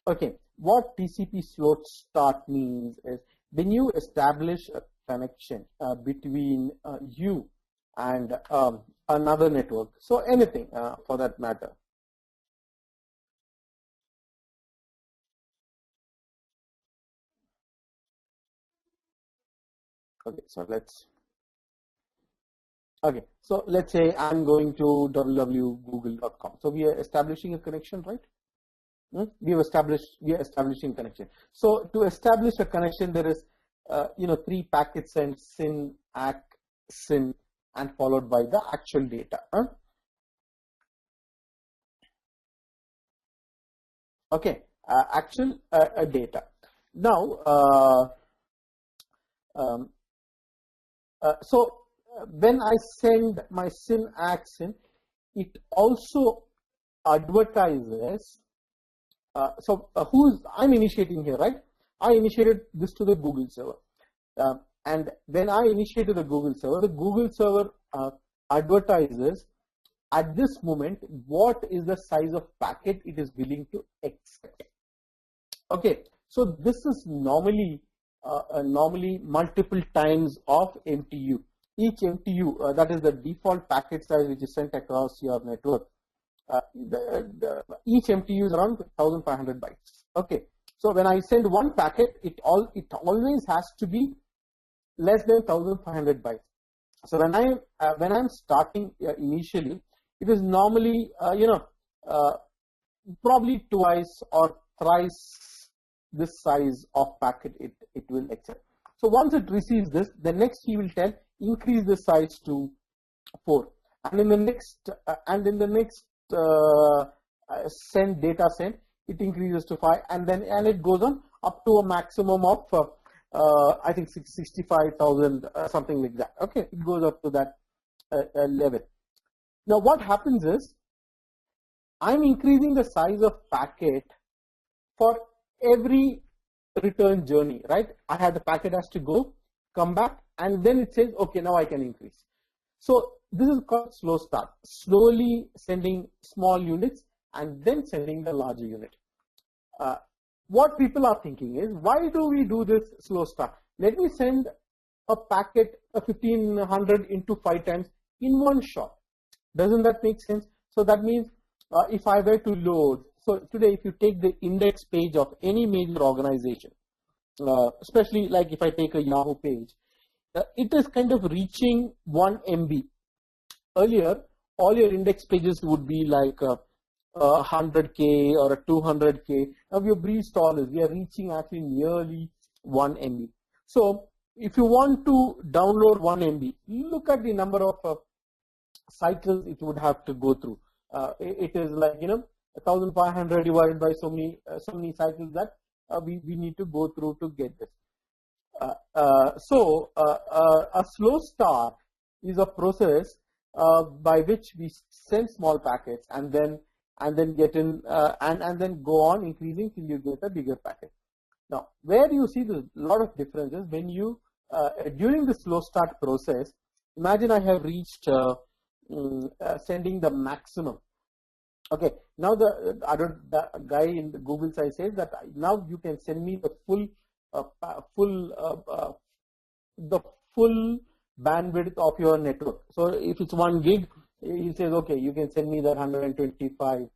Okay, what TCP slow start means is when you establish a connection between you and another network, so anything for that matter. Okay, so let's say I'm going to www.google.com. So we are establishing a connection, right? We are establishing connection. So to establish a connection, there is 3 packets and SYN, ACK, SYN, and followed by the actual data. Okay, actual data. Now, so when I send my SYN, ACK, SYN, it also advertises. I'm initiating here, right? I initiated this to the Google server. And when I initiated the Google server advertises at this moment what is the size of packet it is willing to accept. Okay, so this is normally multiple times of MTU. Each MTU, that is the default packet size which is sent across your network. Each MTU is around 1500 bytes. Okay, so when I send one packet, it always has to be less than 1500 bytes. So when I'm starting initially, it is normally probably twice or thrice this size of packet it will accept. So once it receives this, the next he will tell increase the size to 4, and in the next data send, it increases to 5, and it goes on up to a maximum of I think 65,000, something like that. Okay, it goes up to that level. Now what happens is I'm increasing the size of packet for every return journey, right? I had the packet has to go, come back, and then it says, okay, now I can increase. So this is called slow start, slowly sending small units and then sending the larger unit. What people are thinking is, why do we do this slow start? Let me send a packet of 1500 into 5 times in one shot. Doesn't that make sense? So that means if I were to load, so today if you take the index page of any major organization, especially like if I take a Yahoo page, it is kind of reaching 1 MB. Earlier, all your index pages would be like 100K or a 200K. Now we have reached all this. We are reaching actually nearly 1 MB. So if you want to download 1 MB, look at the number of cycles it would have to go through. It is like 1500 divided by so many cycles that we need to go through to get this. So a slow start is a process by which we send small packets and then get in and then go on increasing till you get a bigger packet. Now, where you see the lot of differences when you during the slow start process, imagine I have reached sending the maximum. Okay, now the guy in the Google side says that now you can send me the full bandwidth of your network. So if it's 1 gig, he says, okay, you can send me that 125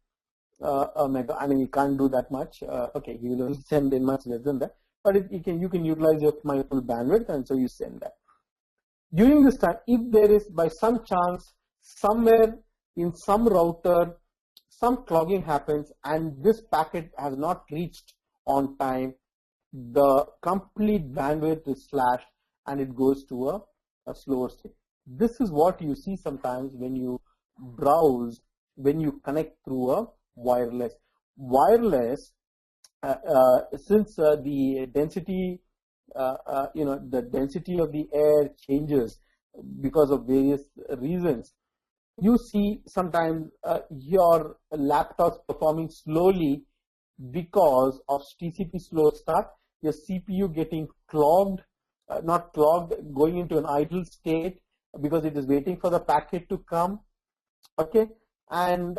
mega. I mean, you can't do that much. Okay, you will send in much less than that, but you can utilize my full bandwidth, and so you send that. During this time, if there is by some chance somewhere in some router some clogging happens and this packet has not reached on time, the complete bandwidth is slashed and it goes to a slower state. This is what you see sometimes when you browse, when you connect through a wireless. Since the density, the density of the air changes because of various reasons, you see sometimes your laptops performing slowly because of TCP slow start, your CPU getting clogged, not clogged, going into an idle state because it is waiting for the packet to come. Okay, and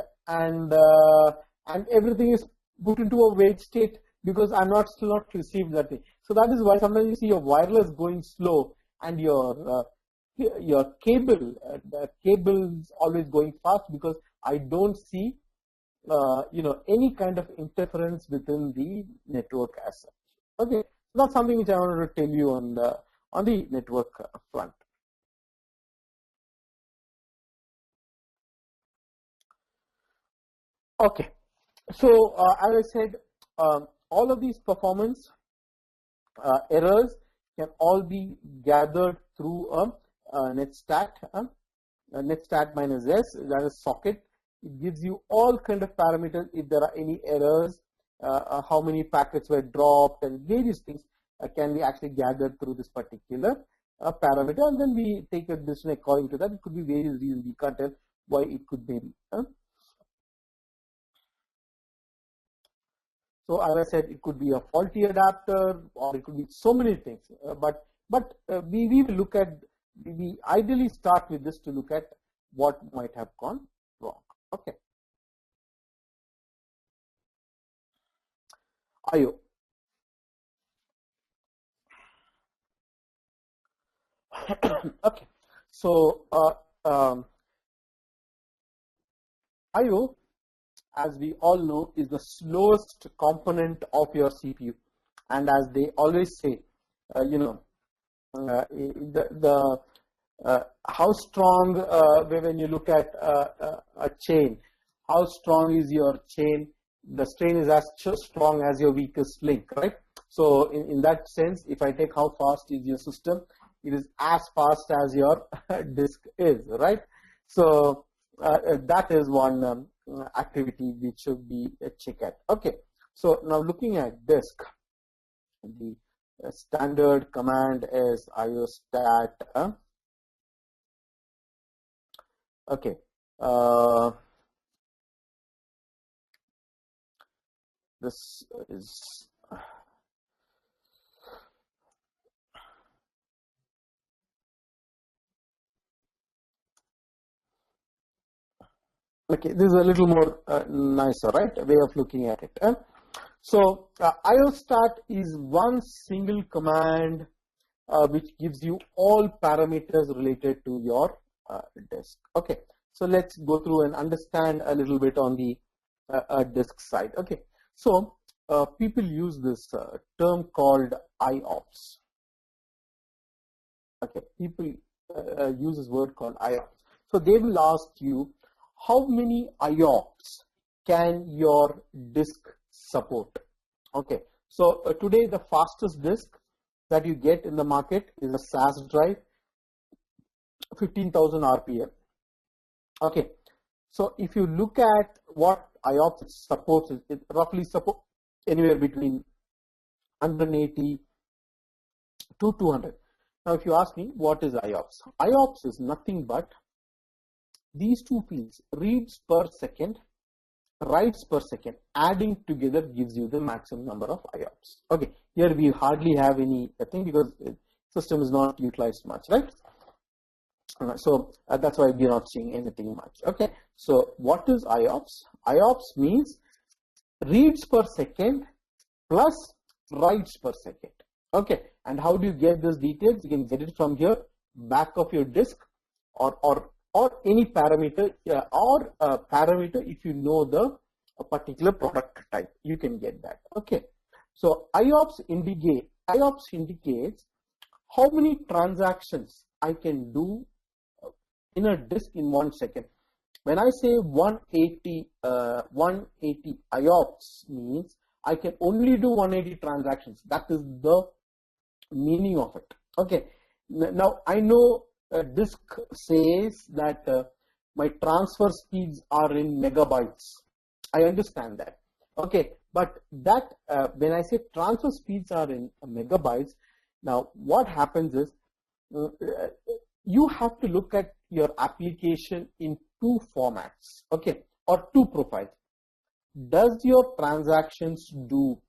everything is put into a wait state because I'm still not received that thing. So that is why sometimes you see your wireless going slow and your cable is always going fast because I don't see any kind of interference within the network as such. Okay, so that's something which I wanted to tell you on the network front. Okay, so as I said, all of these performance errors can all be gathered through a netstat, netstat minus s, that is socket. It gives you all kind of parameters if there are any errors, how many packets were dropped, and various things can be actually gathered through this particular parameter, and then we take a decision according to that. It could be various reasons, we can't tell why it could be. So as I said, it could be a faulty adapter, or it could be so many things. We will look at, we ideally start with this to look at what might have gone wrong. Okay. IO. Okay. So IO, as we all know, is the slowest component of your CPU, and as they always say, how strong, when you look at a chain, how strong is your chain? The strain is as strong as your weakest link, right? So in that sense, if I take how fast is your system, it is as fast as your disk is, right? So that is one activity which should be checked at. Okay, so now looking at disk, the standard command is iostat. Okay. This is okay. This is a little more nicer, right? Way of looking at it. So iostat is one single command which gives you all parameters related to your disk. Okay, so let's go through and understand a little bit on the disk side. Okay, so people use this term called IOPS. Okay, people use this word called IOPS. So they will ask you, how many IOPS can your disk support? Okay, so today the fastest disk that you get in the market is a SAS drive, 15,000 RPM. Okay, so if you look at what IOPS supports, it roughly supports anywhere between 180 to 200. Now, if you ask me what is IOPS, IOPS is nothing but these two fields, reads per second, writes per second, adding together gives you the maximum number of IOPS. Okay, here we hardly have any thing because the system is not utilized much, right? So that's why we're not seeing anything much. Okay, so what is IOPS? IOPS means reads per second plus writes per second. Okay, and how do you get these details? You can get it from here, back of your disk, or any parameter, or parameter if you know the particular product type, you can get that. Okay, so IOPS indicates how many transactions I can do in a disk in 1 second. When I say 180 IOPS means I can only do 180 transactions. That is the meaning of it. Okay, now I know disk says that my transfer speeds are in megabytes. I understand that. Okay, but that when I say transfer speeds are in megabytes, now what happens is you have to look at your application in two formats, okay, or two profiles. Does your transactions do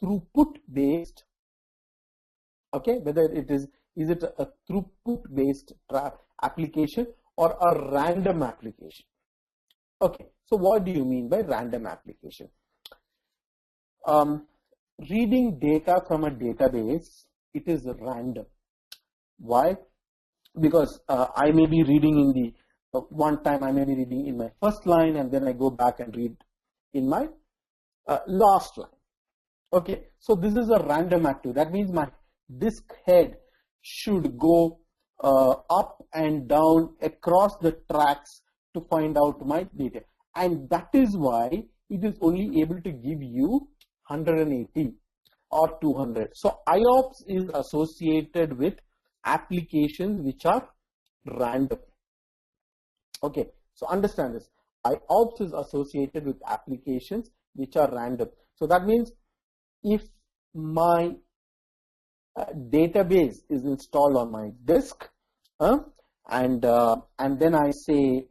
throughput based? Okay, whether it is it a throughput based application or a random application? Okay, so what do you mean by random application? Reading data from a database, it is random. Why? Because I may be reading in the one time I may be reading in my first line, and then I go back and read in my last line. Okay, so this is a random activity. That means my disk head should go up and down across the tracks to find out my data, and that is why it is only able to give you 180 or 200. So IOPS is associated with applications which are random. Okay, so understand this. IOPS is associated with applications which are random. So that means if my database is installed on my disk, and then I say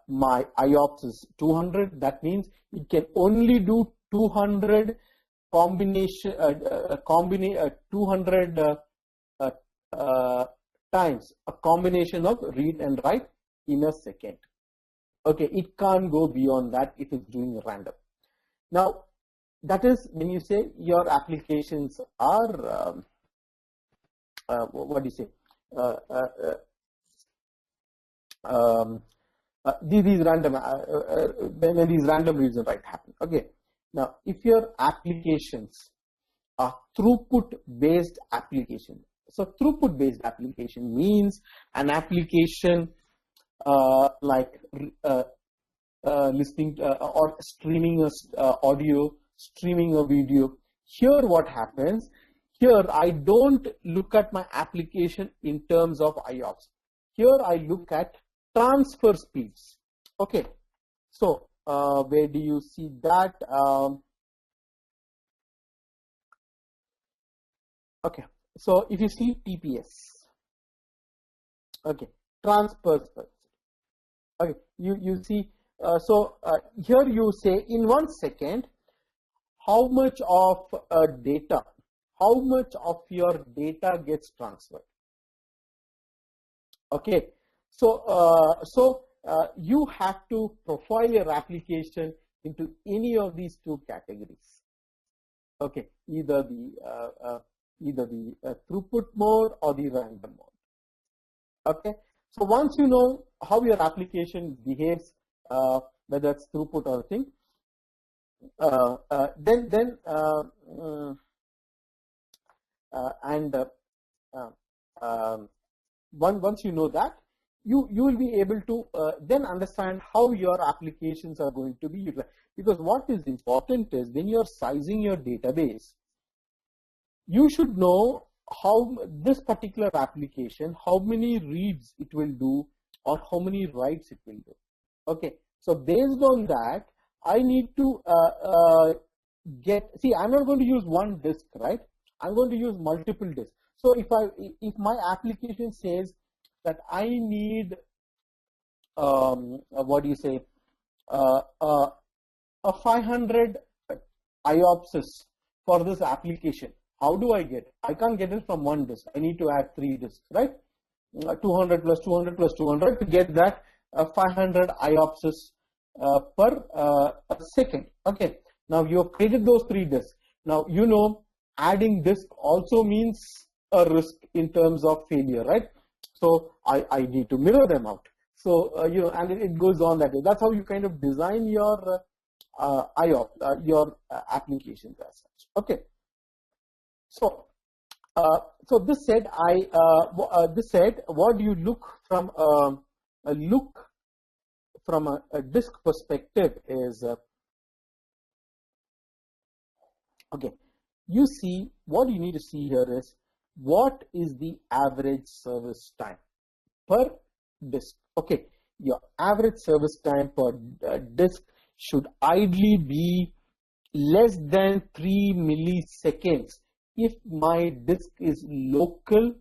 my IOPS is 200. That means it can only do 200 combination, 200 times a combination of read and write in a second. Okay, it can't go beyond that if it's doing random. Now, that is when you say your applications are, what do you say? These random, when these random reads and write happen. Okay, now if your applications are throughput-based application, so throughput-based application means an application like listening or streaming audio, streaming a video. Here what happens, here I don't look at my application in terms of IOPS. Here I look at transfer speeds. Okay, so where do you see that? Okay, so if you see TPS, okay, transfer speeds. Okay, you see, here you say in 1 second, how much of data, how much of your data gets transferred. Okay, so you have to profile your application into any of these two categories. Okay, either the throughput mode or the random mode. Okay, so once you know how your application behaves, whether it's throughput or thing, once you know that, you will be able to then understand how your applications are going to be utilized. Because what is important is when you're sizing your database, you should know how this particular application, how many reads it will do or how many writes it will do. Okay, so based on that, I need to I'm not going to use one disk, right? I'm going to use multiple disks. So if my application says that I need what do you say, a 500 IOPS for this application, how do I get it? I can't get it from one disk. I need to add 3 disks, right? 200 plus 200 plus 200 to get that 500 IOPS per second. Okay, now you have created those 3 disks. Now you know adding disk also means a risk in terms of failure, right? So I need to mirror them out. So and it goes on that way. That's how you kind of design your your applications as such. Okay. So this said, what do you look from a disk perspective is okay. You see, what you need to see here is what is the average service time per disk. Okay, your average service time per disk should ideally be less than 3 milliseconds if my disk is local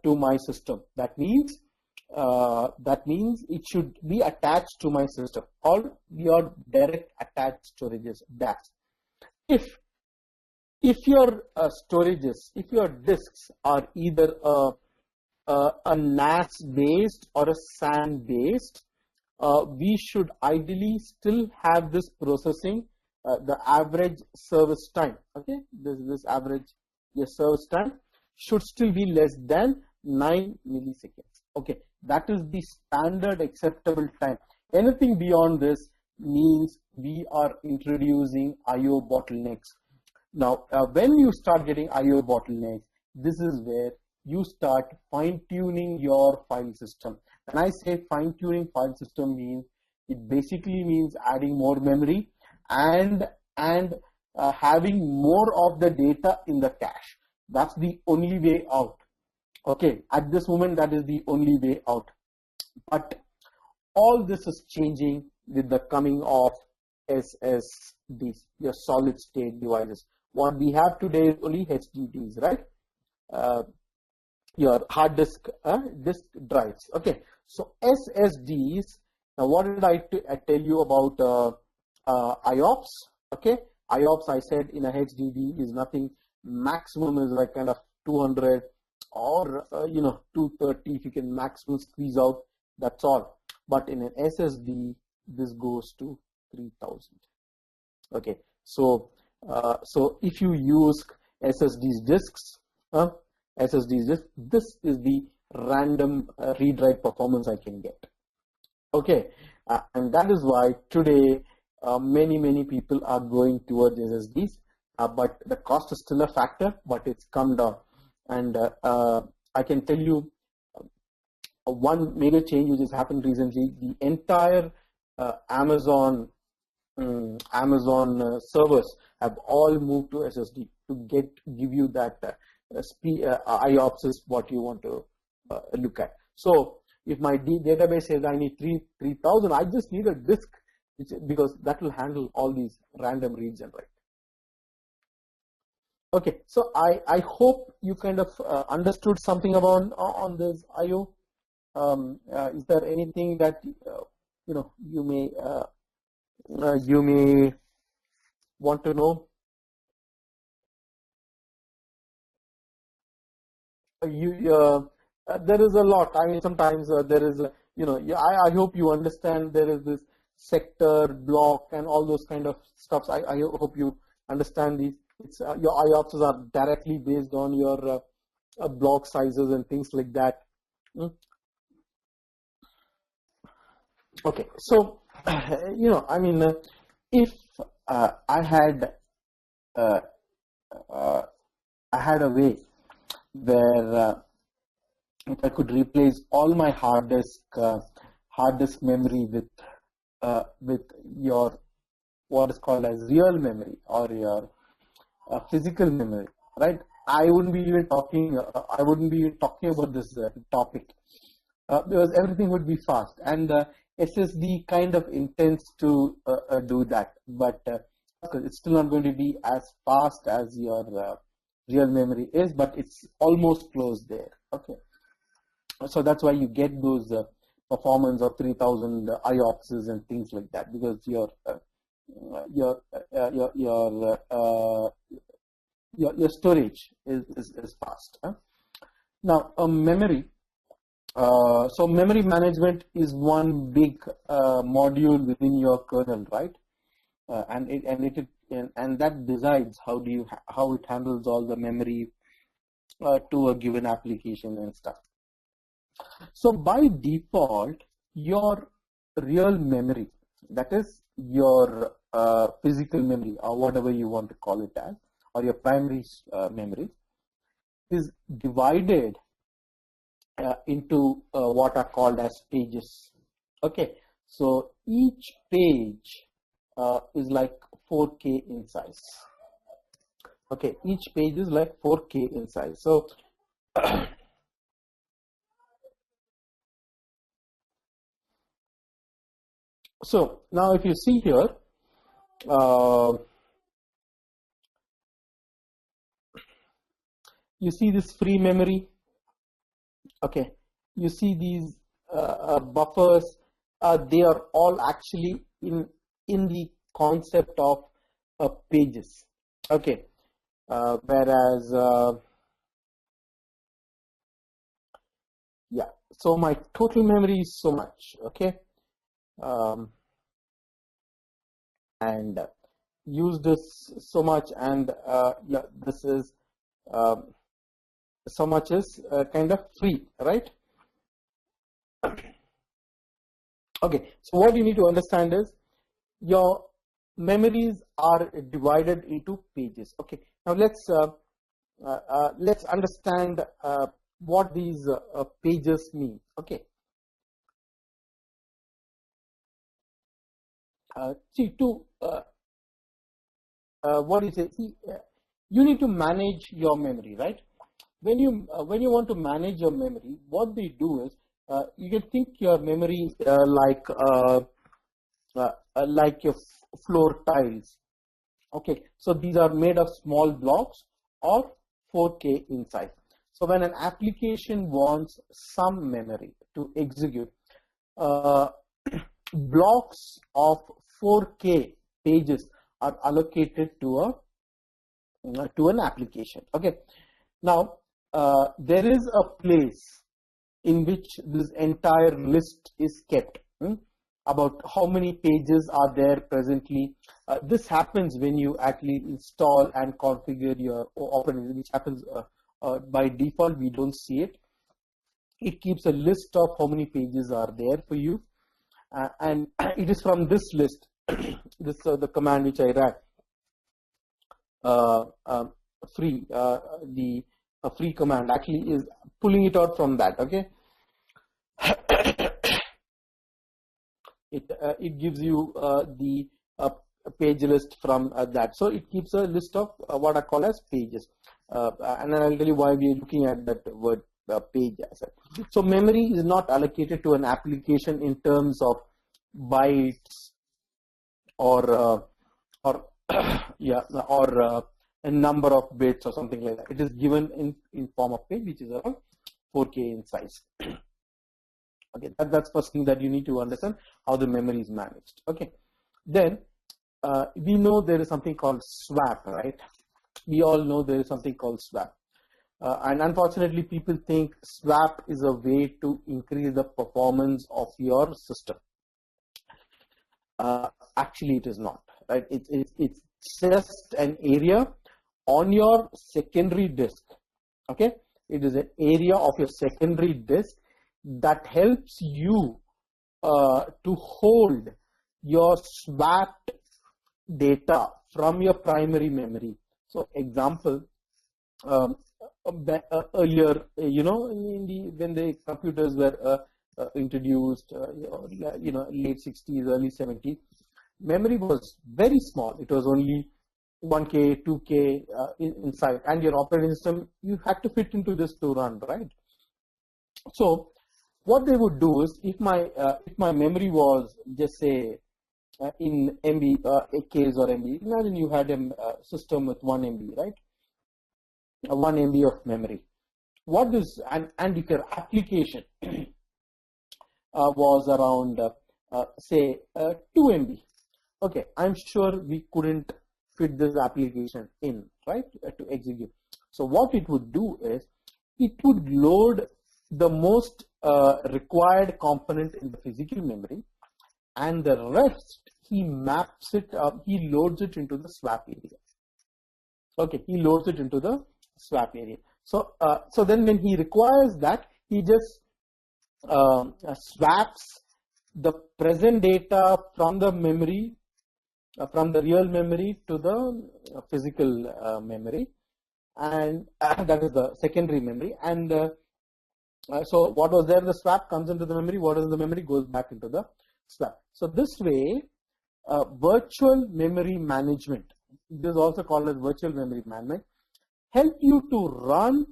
to my system. That means it should be attached to my system, or your direct attached storages. DAS. If your storages, if your disks are either a NAS based or a SAN based, we should ideally still have this processing. The average service time, okay, this average your service time should still be less than 9 milliseconds. Okay, that is the standard acceptable time. Anything beyond this means we are introducing IO bottlenecks. Now, when you start getting IO bottlenecks, this is where you start fine-tuning your file system. When I say fine-tuning file system means, it basically means adding more memory and having more of the data in the cache. That's the only way out. Okay, at this moment, that is the only way out. But all this is changing with the coming of SSDs, your solid state devices. What we have today is only HDDs, right? Your hard disk drives. Okay, so SSDs Now, what did I tell you about IOPS? Okay, IOPS, I said in a HDD is nothing. Maximum is like kind of 200 or 230 if you can maximum squeeze out. That's all. But in an SSD, this goes to 3000. Okay, so if you use SSD's disks, this is the random read-write performance I can get. Okay, and that is why today many people are going towards SSDs, but the cost is still a factor, but it's come down. And I can tell you one major change which has happened recently. The entire Amazon servers have all moved to SSD to give you that IOPS is what you want to look at. So if my database says I need 3000, I just need a disk, because that will handle all these random reads and write. Okay, so I hope you kind of understood something about on this IO. Is there anything that you may want to know? There is a lot. I mean, sometimes there is I hope you understand there is this sector, block, and all those kind of stuffs. I hope you understand these. It's your IOPS are directly based on your block sizes and things like that. Okay, so I mean, if I had a way where if I could replace all my hard disk memory with your what is called as real memory or your physical memory, right? I wouldn't be even talking. I wouldn't be even talking about this topic because everything would be fast, and SSD kind of intends to do that, but it's still not going to be as fast as your real memory is, but it's almost close there. Okay, so that's why you get those performance of 3000 IOPS and things like that, because your storage is fast. Now, memory. So memory management is one big module within your kernel, right? And that decides how it handles all the memory to a given application and stuff. So by default, your real memory, that is your physical memory or whatever you want to call it as, or your primary memory, is divided into what are called as pages. Okay, so each page is like 4K in size. Okay, each page is like 4K in size. So so now if you see here, you see this free memory. Okay, you see these buffers. They are all actually in the concept of pages. Okay, whereas yeah, so my total memory is so much. Okay, and use this so much, and yeah, this is so much is kind of free, right? Okay, so what you need to understand is your memories are divided into pages. Okay, now let's understand what these pages mean. Okay, see, to what is it? See, you need to manage your memory, right? When you want to manage your memory, what they do is you can think your memory like your floor tiles. Okay, so these are made of small blocks or 4K in size. So when an application wants some memory to execute, blocks of 4K pages are allocated to an application. Okay, now there is a place in which this entire list is kept, about how many pages are there presently. This happens when you actually install and configure your operating system, which happens by default. We don't see it. It keeps a list of how many pages are there for you, and it is from this list, this the command which I ran, free, the free command actually is pulling it out from that. Okay, it gives you the page list from that. So it keeps a list of what I call as pages, and then I'll tell you why we are looking at that word page asset. So memory is not allocated to an application in terms of bytes or yeah, or a number of bits or something like that. It is given in form of page, which is around 4K in size. Okay, that's first thing that you need to understand, how the memory is managed. Okay, then we know there is something called swap, right? We all know there is something called swap. And unfortunately, people think swap is a way to increase the performance of your system. Actually, it is not, right? It's just an area on your secondary disk. Okay, it is an area of your secondary disk that helps you to hold your swapped data from your primary memory. So, example. Earlier, when the computers were introduced, late 60s, early 70s, memory was very small. It was only 1K, 2K inside, and your operating system, you had to fit into this to run, right? So what they would do is, if my memory was, just say, in MB, Ks or MB, imagine you had a system with 1 MB, right? 1 MB of memory. What is, and if your application was around say 2 MB, okay, I'm sure we couldn't fit this application in, right, to execute. So what it would do is, it would load the most required component in the physical memory, and the rest he maps it up, he loads it into the swap area. Okay, he loads it into the swap area. So so then when he requires that, he just swaps the present data from the memory, from the real memory to the physical memory, and that is the secondary memory. And so what was there in the swap comes into the memory, what is in the memory goes back into the swap. So this way, virtual memory management, this is also called as virtual memory management, help you to run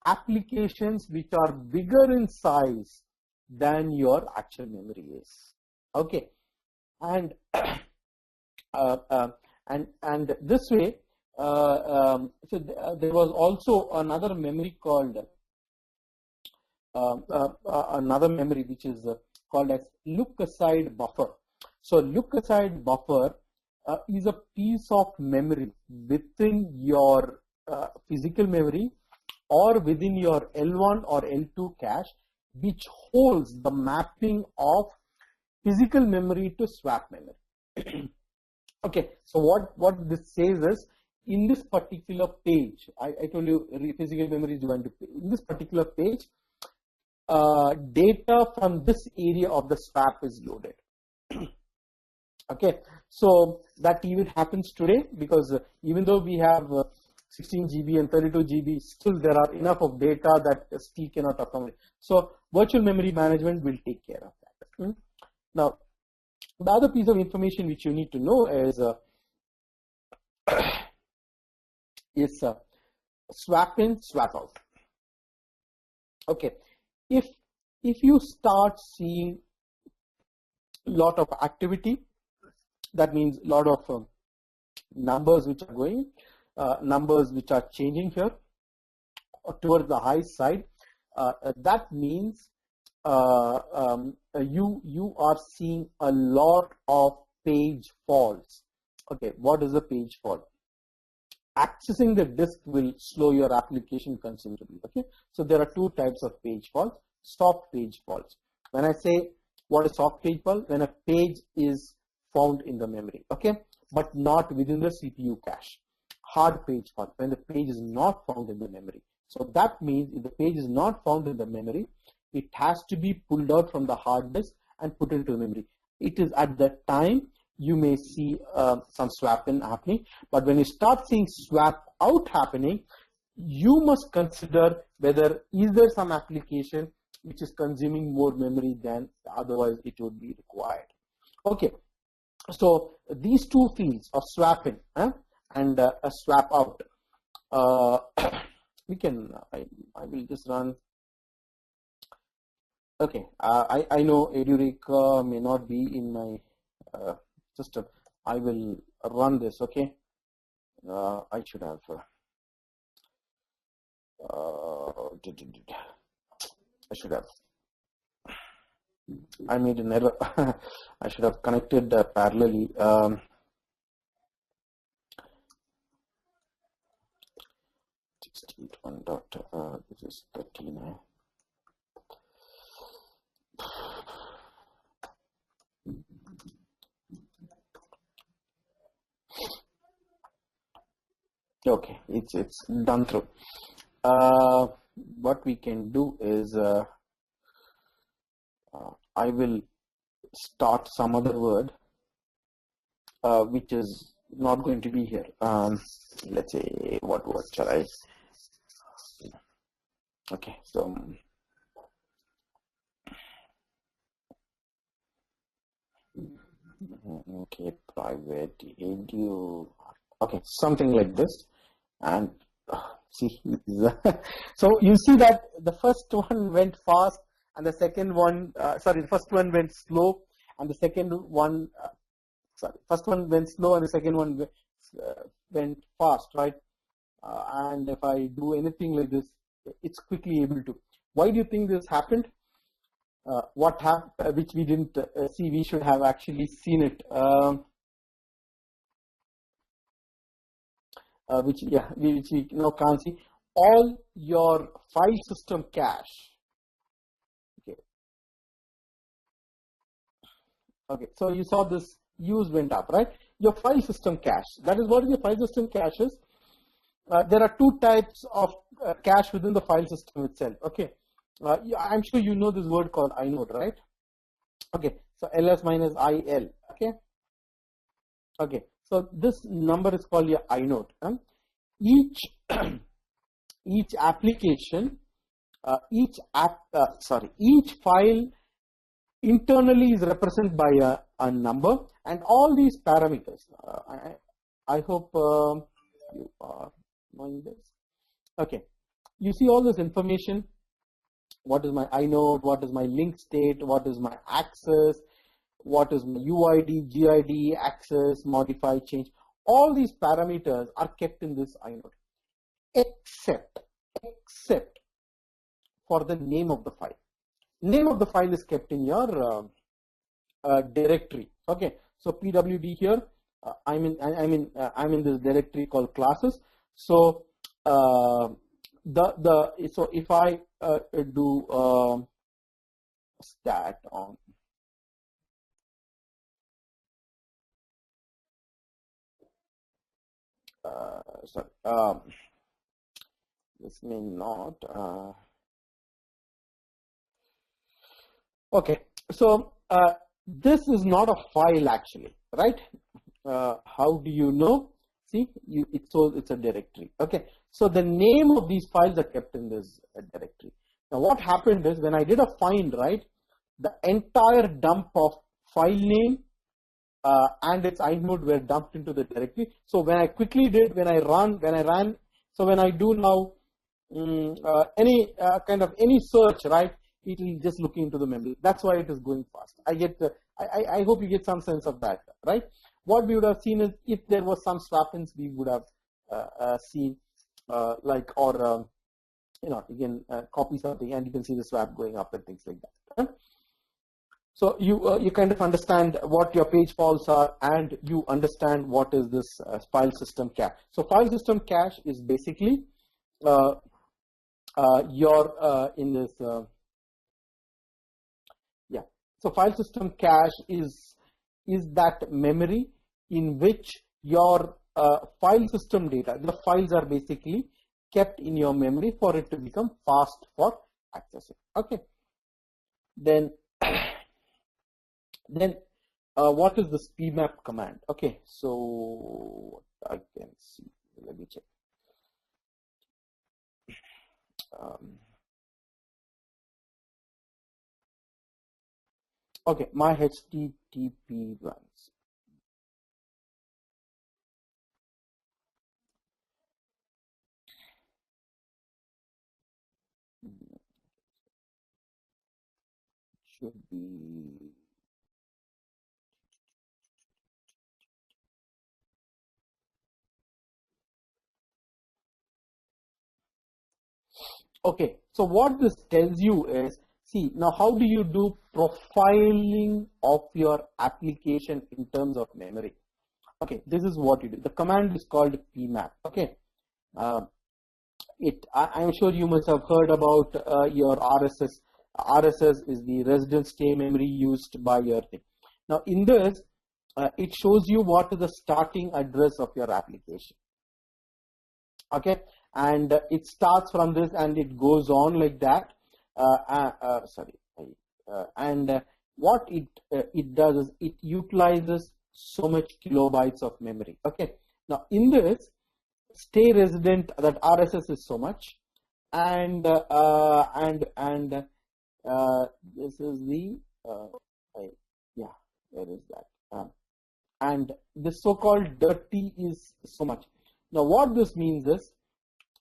applications which are bigger in size than your actual memory is. Okay, and and this way, so there was also another memory called another memory which is called as look aside buffer. So look aside buffer is a piece of memory within your physical memory or within your L1 or L2 cache, which holds the mapping of physical memory to swap memory. Okay, so what this says is, in this particular page, I told you physical memory is divided to, in this particular page, data from this area of the swap is loaded. Okay, so that even happens today, because even though we have 16 GB and 32 GB, still there are enough of data that still cannot accommodate. So virtual memory management will take care of that. Now, the other piece of information which you need to know is swap in, swap out. Okay, if you start seeing a lot of activity, that means a lot of numbers which are going, numbers which are changing here towards the high side, that means you are seeing a lot of page faults. Okay, what is a page fault? Accessing the disk will slow your application considerably. Okay, so there are two types of page faults. Soft page faults. When I say what is soft page fault, when a page is found in the memory, okay, but not within the CPU cache. Hard page fault, when the page is not found in the memory. So that means if the page is not found in the memory, it has to be pulled out from the hard disk and put into the memory. It is at that time you may see some swap in happening, but when you start seeing swap out happening, you must consider whether is there some application which is consuming more memory than otherwise it would be required. Okay, so these two fields of swap in and a swap out, we can, I will just run. Okay, I know Edureka may not be in my system. I will run this. Okay, I should have. I should have. I made an error. I should have connected parallelly. 61 dot. This is 39. Okay, it's done through. What we can do is I will start some other word which is not going to be here. Let's say what word shall I? Okay, so okay, private edu. Okay, something like this, and see, so you see that the first one went fast, and the second one, the first one went slow, and the second one, first one went slow, and the second one went fast, right? And if I do anything like this, it's quickly able to. Why do you think this happened? What happened, which we didn't see? We should have actually seen it. Which we now can't see. All your file system cache. Okay, so you saw this use went up, right? Your file system cache. That is what your file system cache is. There are two types of cache within the file system itself. Okay, I'm sure you know this word called inode, right? Okay, so ls minus il. Okay, okay. So this number is called your inode. Each each application, each file internally is represented by a number, and all these parameters. I hope you are knowing this. Okay, you see all this information. What is my inode? What is my link state? What is my access? What is my UID, GID, access, modify, change? All these parameters are kept in this inode, except for the name of the file. Name of the file is kept in your directory. Okay, so pwd here. I'm in this directory called classes. So so if I do stat on this may not okay, so this is not a file actually, right? How do you know? See, it's a directory. Okay, so the name of these files are kept in this directory. Now what happened is when I did a find, right, the entire dump of file name and its inode were dumped into the directory. So when I quickly did, when I ran, so when I do now any kind of any search, right, it will just look into the memory. That's why it is going fast. I hope you get some sense of that, right? What we would have seen is if there was some swap-ins, we would have seen you can copy something and you can see the swap going up and things like that. So you kind of understand what your page faults are, and you understand what is this file system cache. So file system cache is basically your in this So file system cache is that memory in which your file system data, the files are basically kept in your memory for it to become fast for accessing. Okay. Then what is this pmap command? Okay, so I can see. Let me check. Okay, my HTTP runs. Should be okay. So what this tells you is, see, now how do you do profiling of your application in terms of memory? Okay, this is what you do. The command is called pmap. Okay, I'm sure you must have heard about your RSS. RSS is the resident stay memory used by your thing. Now in this, it shows you what is the starting address of your application. Okay, and it starts from this and it goes on like that. And what it does is it utilizes so much kilobytes of memory. Okay, now in this stay resident, that RSS is so much, and this is the where is that? And this so-called dirty is so much. Now what this means is,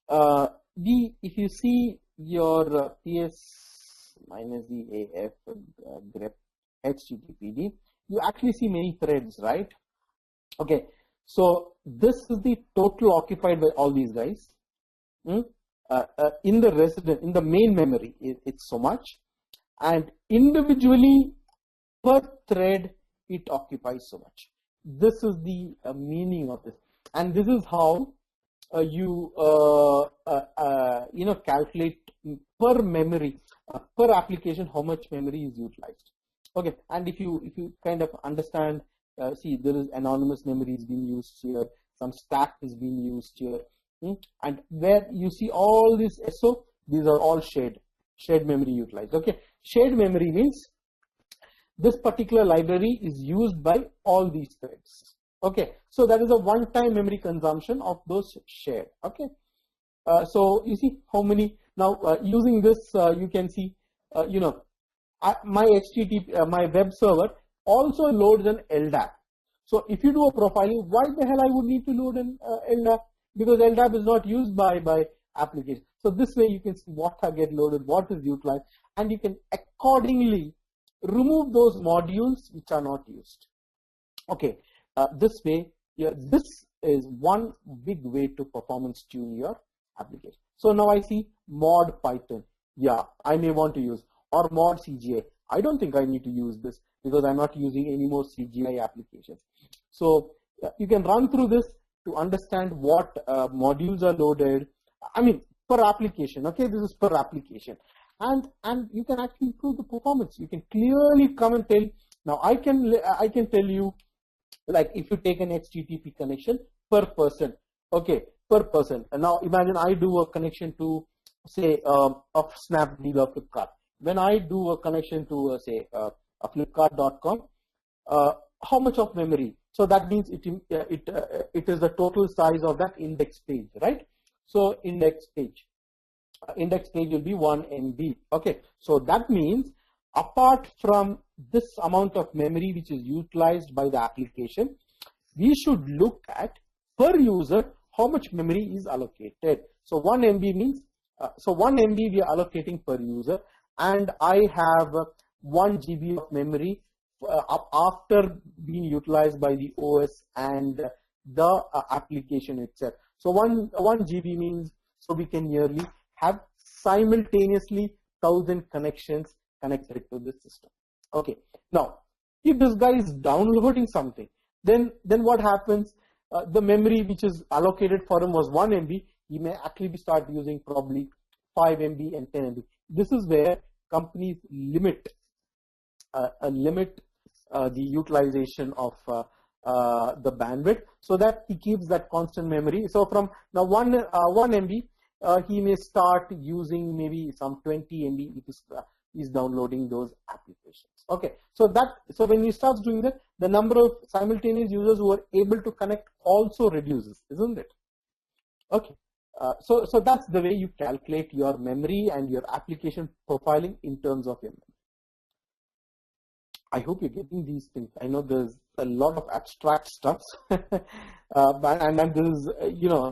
if you see your PS minus the AF grep HTTPD, you actually see many threads, right? Okay, so this is the total occupied by all these guys. In the main memory, it's so much, and individually per thread it occupies so much. This is the meaning of this, and this is how you calculate per memory, per application, how much memory is utilized. Okay, and if you kind of understand, see, there is anonymous memory is being used here, some stack is being used here, and where you see all this SO, these are all shared memory utilized. Okay, shared memory means this particular library is used by all these threads. Okay, so that is a one-time memory consumption of those shared. Okay, so you see how many now using this you can see my HTTP my web server also loads an LDAP. So if you do a profiling, why the hell I would need to load an LDAP? Because LDAP is not used by application. So this way you can see what get loaded, what is utilized, and you can accordingly remove those modules which are not used. Okay, this way, this is one big way to performance tune your application. So now I see mod Python. Yeah, I may want to use, or mod CGI. I don't think I need to use this because I'm not using any more CGI applications. So you can run through this to understand what modules are loaded. I mean, per application. Okay, this is per application. And you can actually improve the performance. You can clearly come and tell. Now I can tell you, like if you take an HTTP connection per person, okay, per person. And now imagine I do a connection to say a Snapdeal or Flipkart. When I do a connection to say a Flipkart.com, how much of memory? So that means it is the total size of that index page, right? So index page will be 1 MB. Okay, so that means apart from this amount of memory which is utilized by the application, we should look at per user how much memory is allocated. So 1 MB means, so 1 MB we are allocating per user, and I have 1 GB of memory after being utilized by the OS and the application itself. So 1 GB means, so we can nearly have simultaneously 1,000 connections connected to this system. Okay, now if this guy is downloading something, then what happens? The memory which is allocated for him was 1 MB, he may actually start using probably 5 MB and 10 MB. This is where companies limit the utilization of the bandwidth, so that he keeps that constant memory. So from now 1 MB, he may start using maybe some 20 MB if he's downloading those applications. Okay, so when he starts doing that, the number of simultaneous users who are able to connect also reduces, isn't it? Okay, so that's the way you calculate your memory and your application profiling in terms of your memory. I hope you're getting these things. I know there's a lot of abstract stuff, and this is,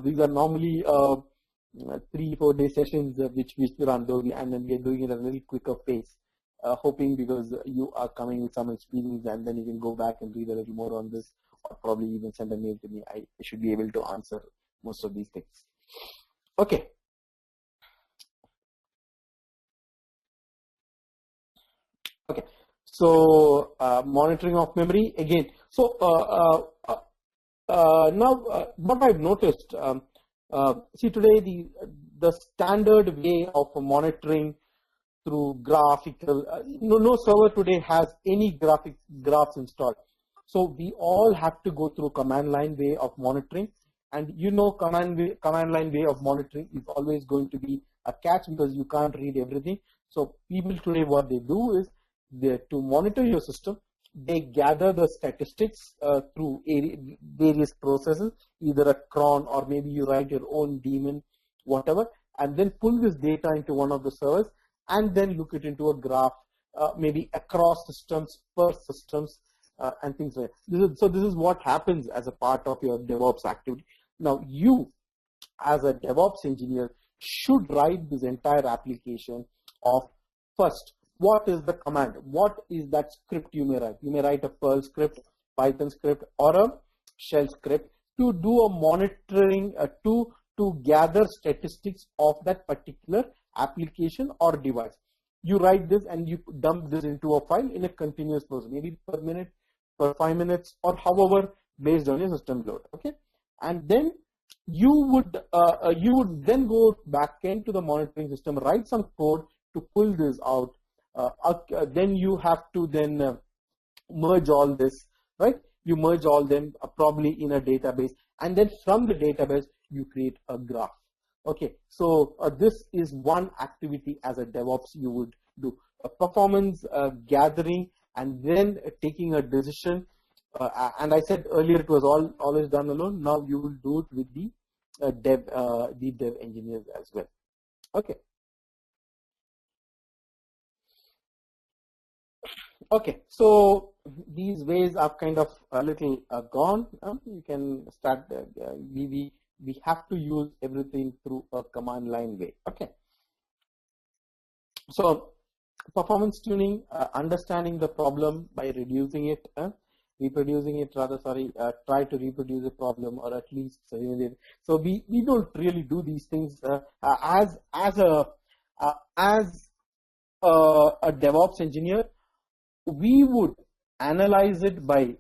these are normally 3-4 day sessions which we run, and then we're doing it at a little quicker pace, hoping because you are coming with some experience, and then you can go back and read a little more on this, or probably even send a mail to me. I should be able to answer most of these things. Okay. Okay. So monitoring of memory again. So now what I've noticed, see today the standard way of monitoring through graphical, no server today has any graphs installed. So we all have to go through command line way of monitoring, and command line way of monitoring is always going to be a catch because you can't read everything. So people today, what they do is, to monitor your system, they gather the statistics through various processes, either a cron or maybe you write your own daemon, whatever, and then pull this data into one of the servers and then look it into a graph, maybe across systems, per systems, and things like that. So this is what happens as a part of your DevOps activity. Now you, as a DevOps engineer, should write this entire application of first, what is the command? What is that script you may write? You may write a Perl script, Python script, or a shell script to do a monitoring, to gather statistics of that particular application or device. You write this and you dump this into a file in a continuous process, maybe per minute, per 5 minutes, or however based on your system load. Okay, and then you would then go back into the monitoring system, write some code to pull this out. Then you have to then merge all this, right? You merge all them probably in a database, and then from the database you create a graph. Okay, so this is one activity as a DevOps you would do: performance gathering, and then taking a decision. And I said earlier it was always done alone. Now you will do it with the dev engineers as well. Okay. Okay, so these ways are kind of a little gone. You can start. We have to use everything through a command line way. Okay. So performance tuning, understanding the problem by reducing it, reproducing it. Rather, sorry, try to reproduce the problem, or at least so we don't really do these things as a DevOps engineer. We would analyze it by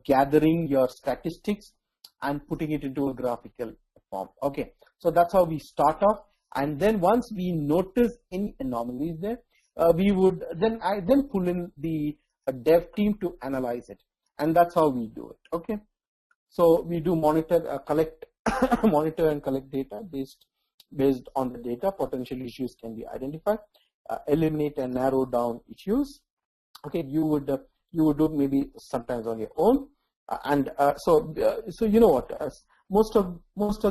gathering your statistics and putting it into a graphical form. Okay, so that's how we start off, and then once we notice any anomalies there, we would then pull in the dev team to analyze it, and that's how we do it. Okay, so we do monitor and collect data based on the data. Potential issues can be identified. Eliminate and narrow down issues. Okay, you would do maybe sometimes on your own, and so you know what, most of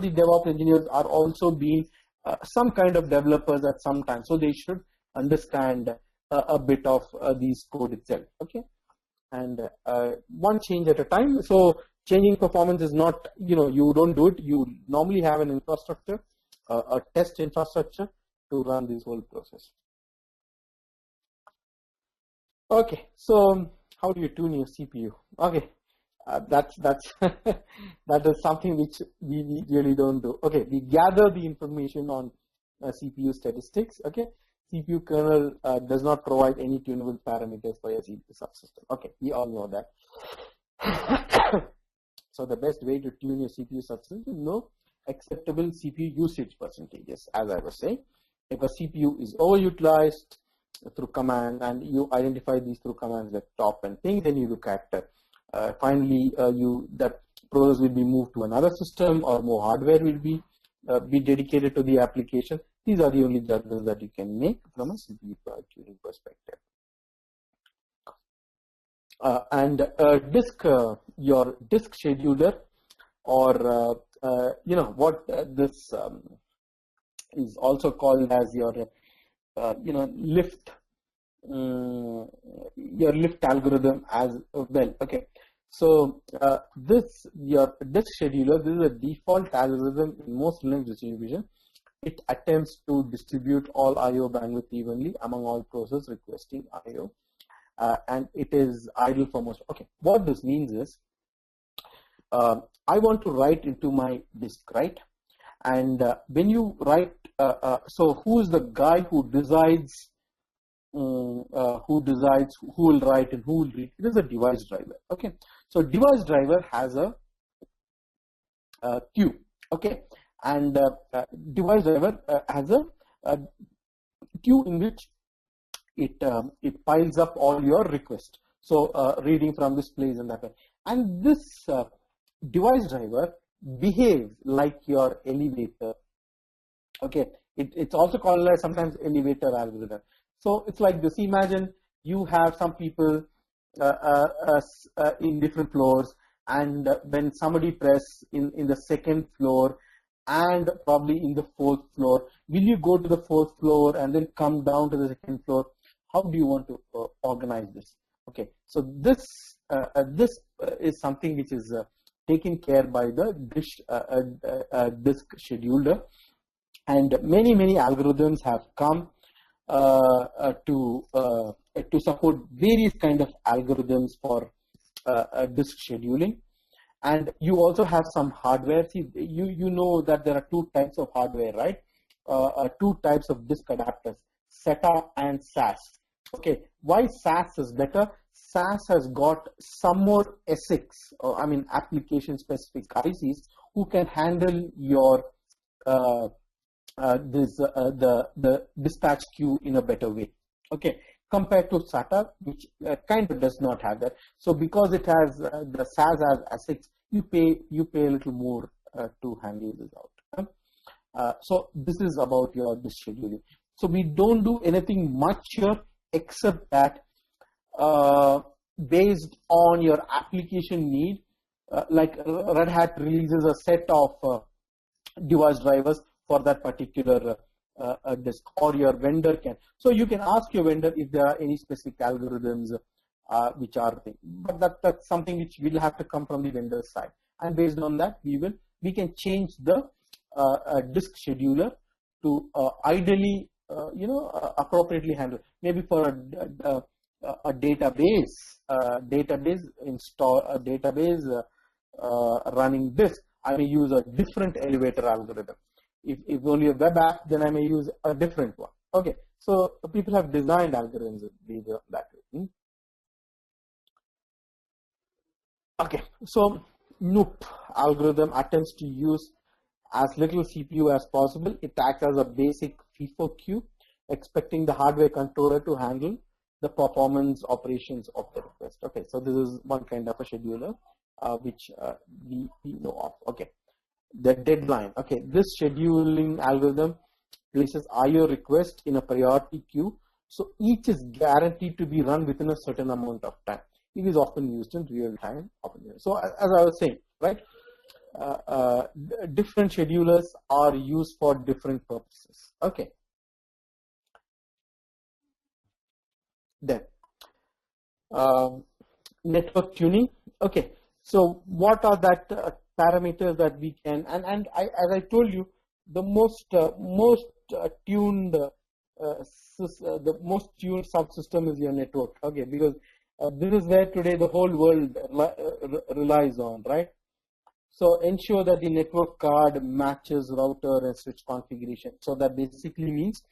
the DevOps engineers are also being some kind of developers at some time, so they should understand a bit of these code itself. Okay, and one change at a time. So changing performance is not, you don't do it. You normally have an infrastructure, a test infrastructure to run this whole process. Okay, so how do you tune your CPU? Okay, that's that is something which we really don't do. Okay, we gather the information on CPU statistics. Okay, CPU kernel does not provide any tunable parameters for your CPU subsystem. Okay, we all know that. So the best way to tune your CPU subsystem is know acceptable CPU usage percentages. As I was saying, if a CPU is overutilized through command, and you identify these through commands like top and thing, then you look at finally that process will be moved to another system, or more hardware will be dedicated to the application. These are the only judgments that you can make from a CPU tuning perspective. And your disk scheduler, or what this is also called as your lift, your lift algorithm as well. Okay, so your disk scheduler, this is a default algorithm in most Linux distribution. It attempts to distribute all I/O bandwidth evenly among all processes requesting I/O, and it is idle for most. Okay, what this means is, I want to write into my disk, right? And when you write, so who is the guy who decides who will write and who will read? It is a device driver. Okay, so device driver has a queue. Okay, and device driver has a queue in which it piles up all your requests. So reading from this place and that way, and this device driver behaves like your elevator. Okay, it's also called as sometimes elevator algorithm. So it's like this. Imagine you have some people in different floors, and when somebody press in the second floor and probably in the fourth floor, will you go to the fourth floor and then come down to the second floor? How do you want to organize this? Okay, so this is something which is taken care by the disk scheduler, and many algorithms have come to support various kind of algorithms for disk scheduling. And you also have some hardware. See, you know that there are two types of hardware, right? Two types of disk adapters, SATA and SAS. Okay, why SAS is better? SAS has got some more ASICs, I mean application specific ICs, who can handle your the dispatch queue in a better way. Okay, compared to SATA, which kind of does not have that. So because it has the SAS as ASICs, you pay a little more to handle this out. So this is about your disk scheduling. So we don't do anything much here except that based on your application need, like Red Hat releases a set of device drivers for that particular disk, or your vendor can. So you can ask your vendor if there are any specific algorithms which are there. But that's something which will have to come from the vendor side, and based on that we can change the disk scheduler to ideally appropriately handle. Maybe for a database running disk, I may use a different elevator algorithm. If only a web app, then I may use a different one. Okay, so people have designed algorithms that way. Okay, so NOOP algorithm attempts to use as little CPU as possible. It acts as a basic FIFO queue, expecting the hardware controller to handle the performance operations of the request. Okay, so this is one kind of a scheduler which we know of. Okay, the deadline. Okay, this scheduling algorithm places IO request in a priority queue, so each is guaranteed to be run within a certain amount of time. It is often used in real time. So as I was saying, right, different schedulers are used for different purposes. Okay. Then network tuning. Okay, so what are that parameters that we can, and as I told you, the most tuned subsystem is your network. Okay, because this is where today the whole world relies on, right? So ensure that the network card matches router and switch configuration. So that basically means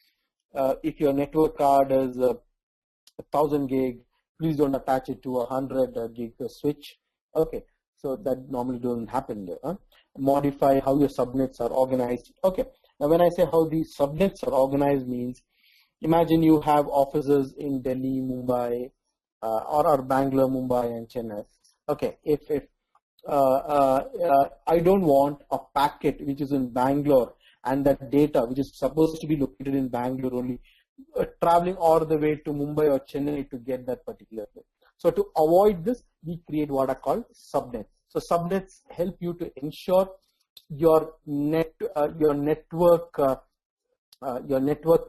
if your network card is 1000 gig, please don't attach it to a 100 gig switch. Okay, so that normally doesn't happen there. Modify how your subnets are organized. Okay, now when I say how these subnets are organized means, imagine you have offices in Delhi, Mumbai, or Bangalore, Mumbai, and Chennai. Okay, if I don't want a packet which is in Bangalore and that data which is supposed to be located in Bangalore only traveling all the way to Mumbai or Chennai to get that particular thing. So to avoid this, we create what are called subnets. So subnets help you to ensure your network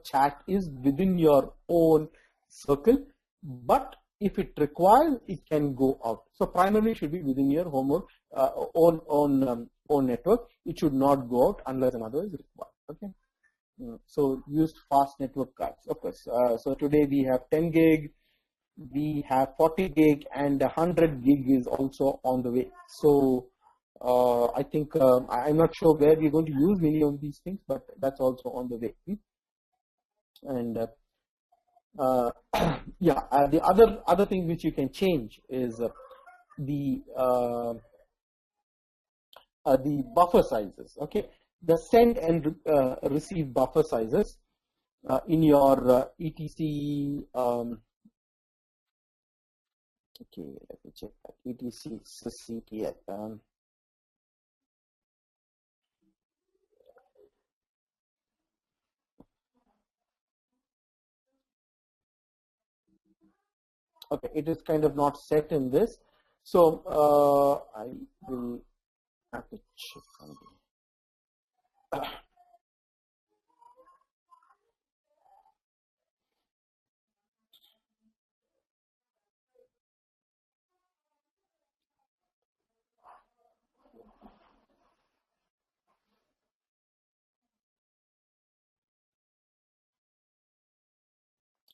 chat is within your own circle, but if it requires, it can go out. So primarily it should be within your own network. It should not go out unless another is required. Okay. So use fast network cards, of course. So today we have 10 gig, we have 40 gig, and 100 gig is also on the way. So I think I'm not sure where we're going to use many of these things, but that's also on the way. And yeah, the other thing which you can change is the buffer sizes. Okay, the send and receive buffer sizes in your etc. Okay, let me check that. etc sysctl. Okay, it is kind of not set in this, so I will have to check on the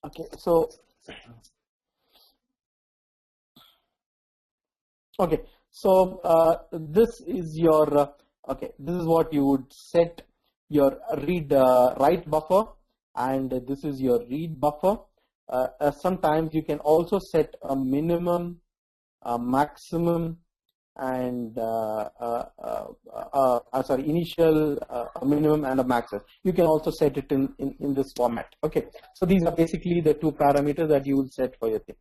okay, so okay, so this is your okay, this is what you would set your write buffer, and this is your read buffer. Sometimes you can also set a minimum, a maximum, and sorry, initial, a minimum, and a max. You can also set it in this format. Okay, so these are basically the two parameters that you will set for your thing.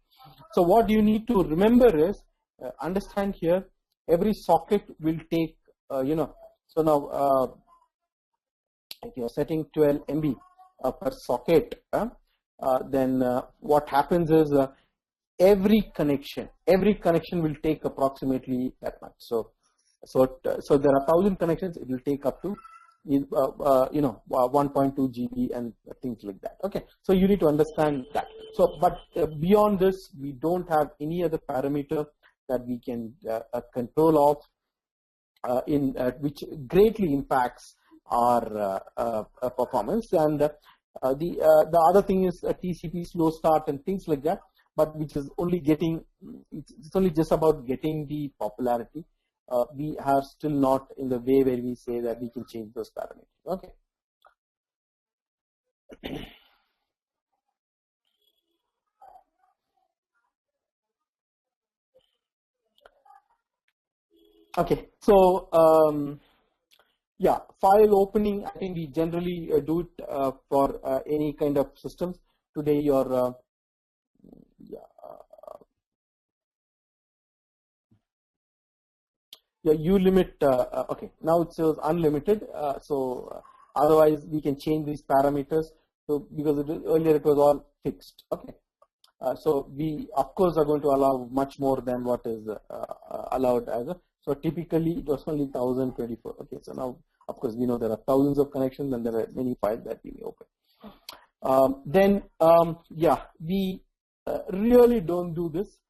So what you need to remember is understand here, every socket will take so now if you're setting 12 MB per socket, then what happens is every connection will take approximately that much. So there are 1000 connections. It will take up to 1.2 GB and things like that. Okay, so you need to understand that. So but beyond this, we don't have any other parameter that we can control of which greatly impacts our performance. And the other thing is TCP slow start and things like that, but which is only getting, it's only just about getting the popularity. We are still not in the way where we say that we can change those parameters. Okay. Okay, so yeah, file opening, I think we generally do it for any kind of systems. Today your yeah, you limit, okay, now it says unlimited, so otherwise we can change these parameters. So because earlier it was all fixed. Okay, so we of course are going to allow much more than what is allowed as a, so typically it was only 1024. Okay, so now of course we know there are thousands of connections and there are many files that we may open. Then yeah, we really don't do this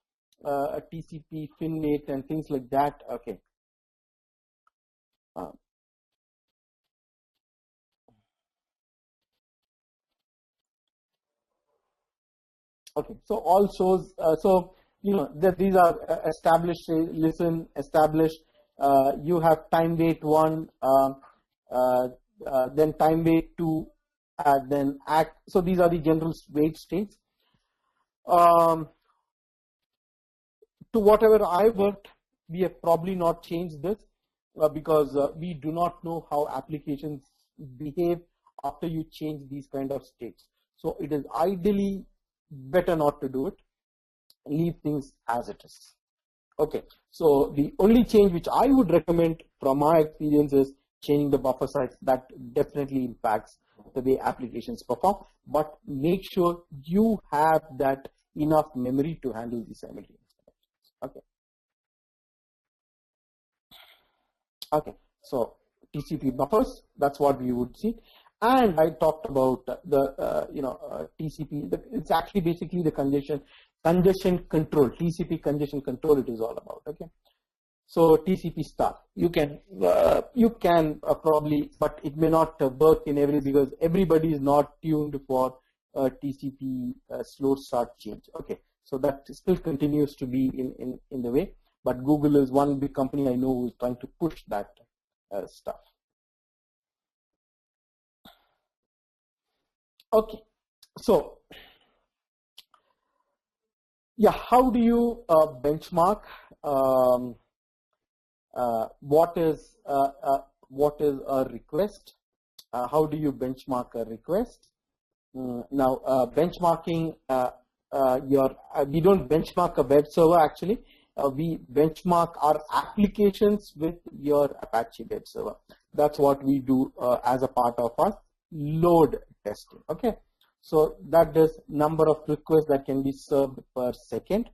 TCP, FinNet and things like that. Okay. Okay, so all shows, so you know that these are established, listen, established, You have time wait 1, then time wait 2, then act. So these are the general wait states. To whatever I worked, we have probably not changed this because we do not know how applications behave after you change these kind of states. So it is ideally better not to do it. Leave things as it is. Okay, so the only change which I would recommend from my experience is changing the buffer size. That definitely impacts the way applications perform, but make sure you have that enough memory to handle these simultaneous connections. Okay, so TCP buffers, that's what we would see. And I talked about the TCP. It's actually basically the congestion control. TCP congestion control. It is all about. Okay, so TCP start. You can probably, but it may not work in every because everybody is not tuned for TCP slow start change. Okay, so that still continues to be in the way. But Google is one big company I know who is trying to push that stuff. Okay, so yeah, how do you benchmark what is a request? How do you benchmark a request? Now, benchmarking we don't benchmark a web server actually. We benchmark our applications with your Apache web server. That's what we do as a part of our load testing. Okay, so that is number of requests that can be served per second,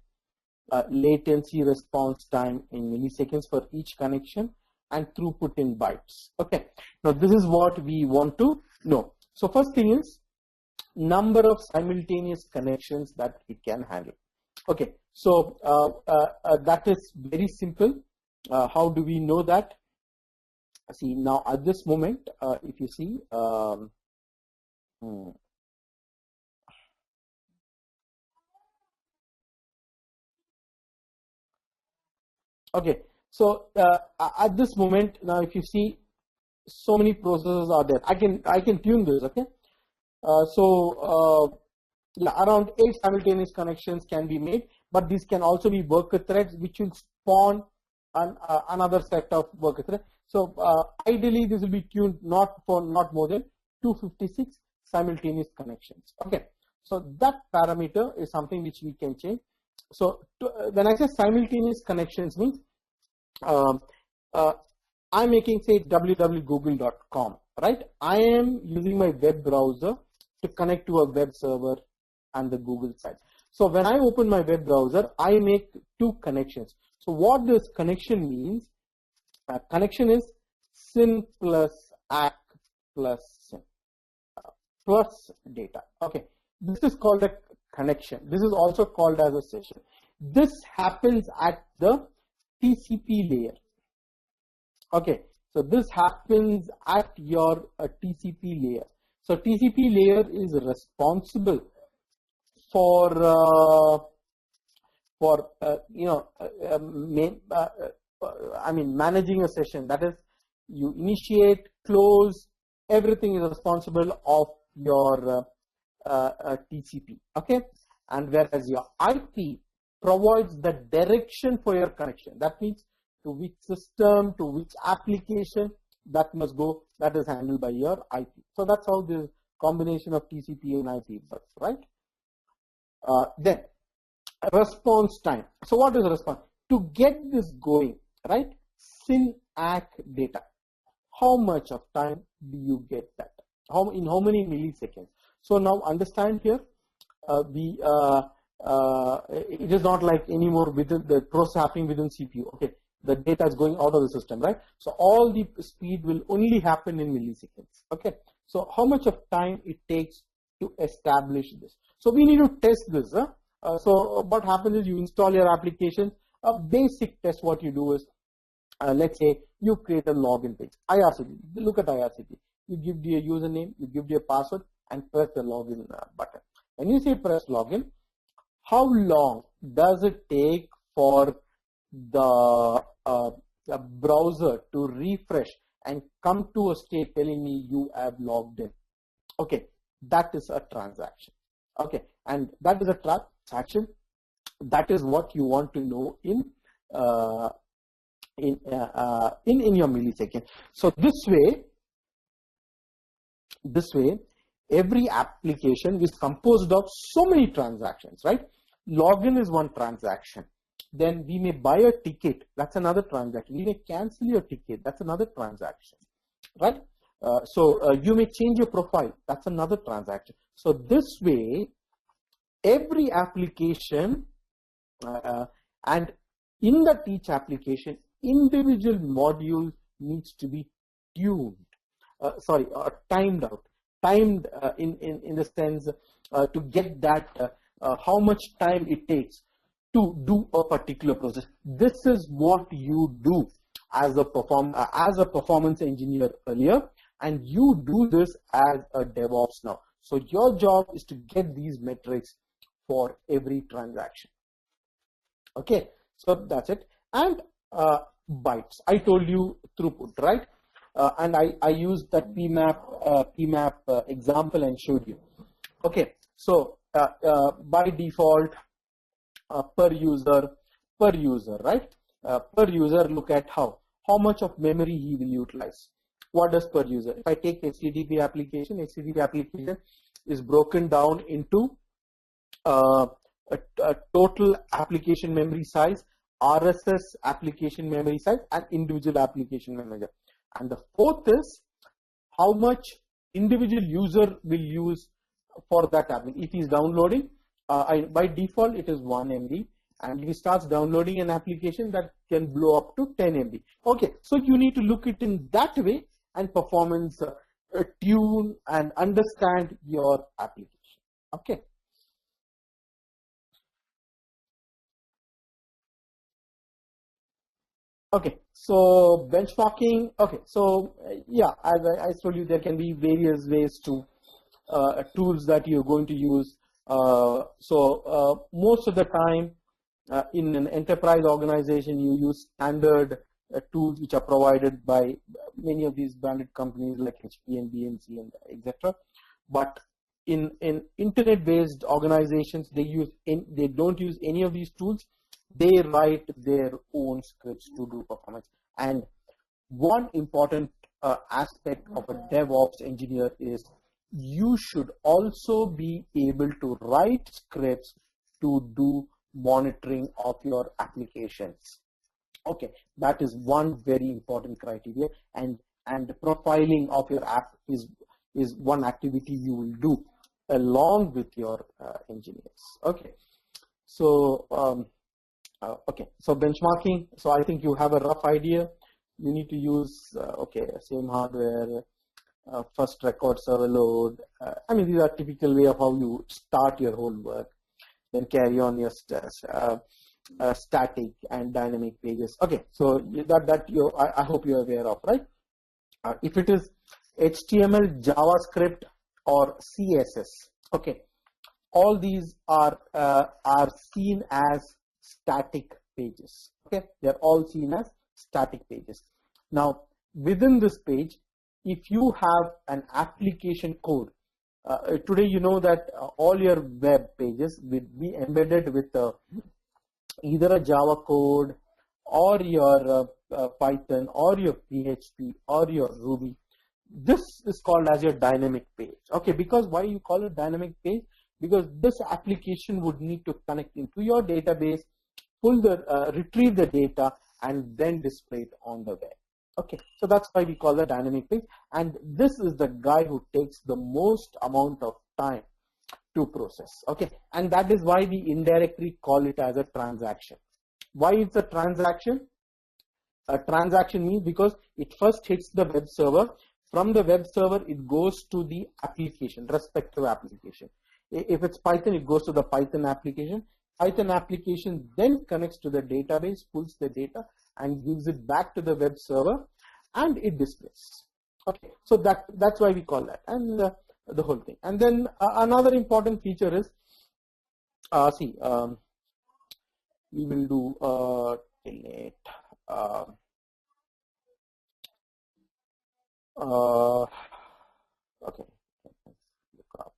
latency response time in milliseconds for each connection, and throughput in bytes. Okay, now this is what we want to know. So first thing is number of simultaneous connections that it can handle. Okay, so that is very simple. How do we know that? See, now at this moment, if you see, okay, so at this moment, now if you see, so many processes are there. I can tune this. Okay, around 8 simultaneous connections can be made, but these can also be worker threads, which will spawn another set of worker threads. So ideally, this will be tuned not more than 256 simultaneous connections. Okay, so that parameter is something which we can change. So when I say simultaneous connections means I'm making say www.google.com, right? I am using my web browser to connect to a web server and the Google site. So when I open my web browser, I make 2 connections. So what this connection means, connection is SYN plus ACK plus SYN plus data. Okay, this is called a connection. This is also called as a session. This happens at the TCP layer. Okay, so this happens at your TCP layer. So TCP layer is responsible for managing a session. That is, you initiate, close, everything is responsible of your TCP. Okay, and whereas your IP provides the direction for your connection. That means to which system, to which application that must go. That is handled by your IP. So that's how the combination of TCP and IP works, right? Then response time. So what is response? To get this going, right? SYN ACK data. How much of time do you get that? In how many milliseconds? So now understand here, it is not like anymore within the process happening within CPU. Okay, the data is going out of the system, right? So all the speed will only happen in milliseconds. Okay, so how much of time it takes to establish this? So we need to test this. So what happens is you install your application. A basic test, what you do is, let's say you create a login page. IRCP. Look at IRCP. You give the username, you give the password, and press the login button. When you say press login, how long does it take for the the browser to refresh and come to a state telling me you have logged in. Okay, that is a transaction. Okay, and that is a transaction. That is what you want to know in your millisecond. So this way, every application is composed of so many transactions, right? Login is one transaction. Then we may buy a ticket. That's another transaction. We may cancel your ticket. That's another transaction, right? So you may change your profile. That's another transaction. So this way, every application and in that each application, individual module needs to be tuned. Timed out. Timed in the sense to get that how much time it takes to do a particular process. This is what you do as a performance engineer earlier, and you do this as a DevOps now. So your job is to get these metrics for every transaction. Okay, so that's it. And bytes. I told you throughput, right? And I used that PMAP example and showed you. Okay, so by default, per user, right? Per user, look at how much of memory he will utilize. What does per user? If I take HTTP application is broken down into a total application memory size, RSS application memory size, and individual application memory. And the fourth is how much individual user will use for that application. If he's downloading, by default it is 1 MB, and if he starts downloading an application, that can blow up to 10 MB. Okay, so you need to look it in that way and performance tune and understand your application. Okay. Okay, so benchmarking. Okay, so yeah, as I told you, there can be various ways to tools that you're going to use. Most of the time in an enterprise organization, you use standard tools which are provided by many of these branded companies like HP and BMC and etc. But in internet-based organizations, they don't use any of these tools. They write their own scripts to do performance. And one important aspect of a DevOps engineer is you should also be able to write scripts to do monitoring of your applications. Okay, that is one very important criteria, and profiling of your app is one activity you will do along with your engineers. Okay, so so benchmarking. So I think you have a rough idea. You need to use same hardware, first record server load. I mean, these are typical way of how you start your whole work. Then carry on your static and dynamic pages. Okay, so I hope you're aware of, right? If it is HTML, JavaScript, or CSS, okay, all these are seen as static pages. Okay, they're all seen as static pages. Now, within this page, if you have an application code, today you know that all your web pages will be embedded with either a Java code or your Python or your PHP or your Ruby. This is called as your dynamic page. Okay, because why you call it dynamic page? Because this application would need to connect into your database, retrieve the data, and then display it on the web. Okay, so that's why we call it dynamic page, and this is the guy who takes the most amount of time to process. Okay, and that is why we indirectly call it as a transaction. Why it's a transaction? A transaction means because it first hits the web server. From the web server, it goes to the application, respective application. If it's Python, it goes to the Python application. Python application then connects to the database, pulls the data, and gives it back to the web server, and it displays. Okay, so that's why we call that, and the whole thing. And then another important feature is, we will do delete. Okay. Look up.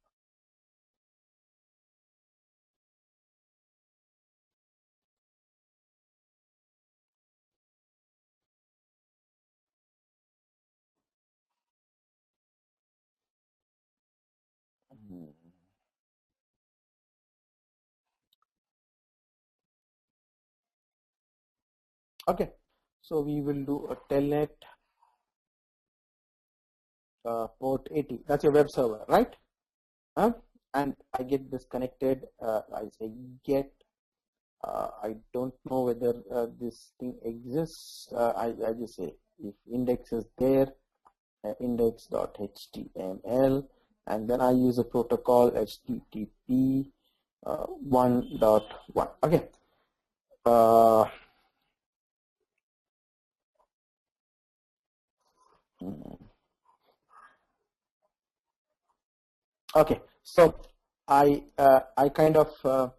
Okay, so we will do a telnet port 80. That's your web server, right? And I get disconnected. I say get. I don't know whether this thing exists. I just say if index is there, index.html, and then I use a protocol HTTP 1.1. Okay. Okay, so I kind of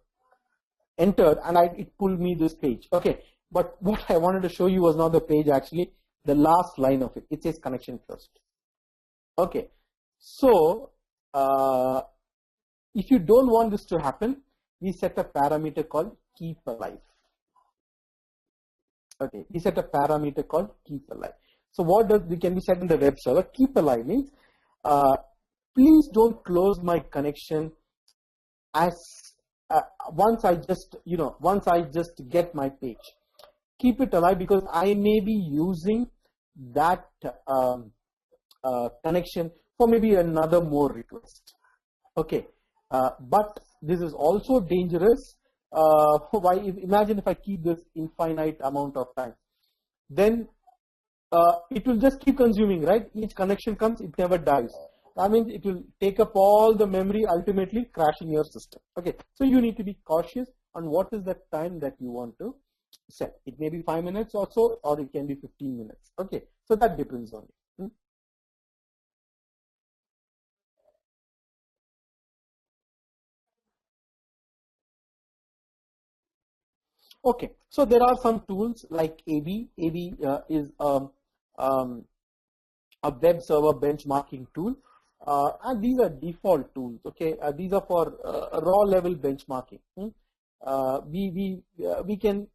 entered and it pulled me this page. Okay, but what I wanted to show you was not the page, actually the last line of it. It says connection first. Okay, so if you don't want this to happen, we set a parameter called keep alive. Okay, we set a parameter called keep alive. So what does we can be set in the web server? Keep alive means please don't close my connection as once I just get my page. Keep it alive because I may be using that connection for maybe another more request. Okay, but this is also dangerous. Why? Imagine if I keep this infinite amount of time, then it will just keep consuming, right? Each connection comes, it never dies. That means it will take up all the memory, ultimately crashing your system. Okay, so you need to be cautious on what is the time that you want to set. It may be 5 minutes or so, or it can be 15 minutes. Okay, so that depends on you. Okay, so there are some tools like AB. AB is um, a web server benchmarking tool, and these are default tools. Okay, these are for raw level benchmarking. We can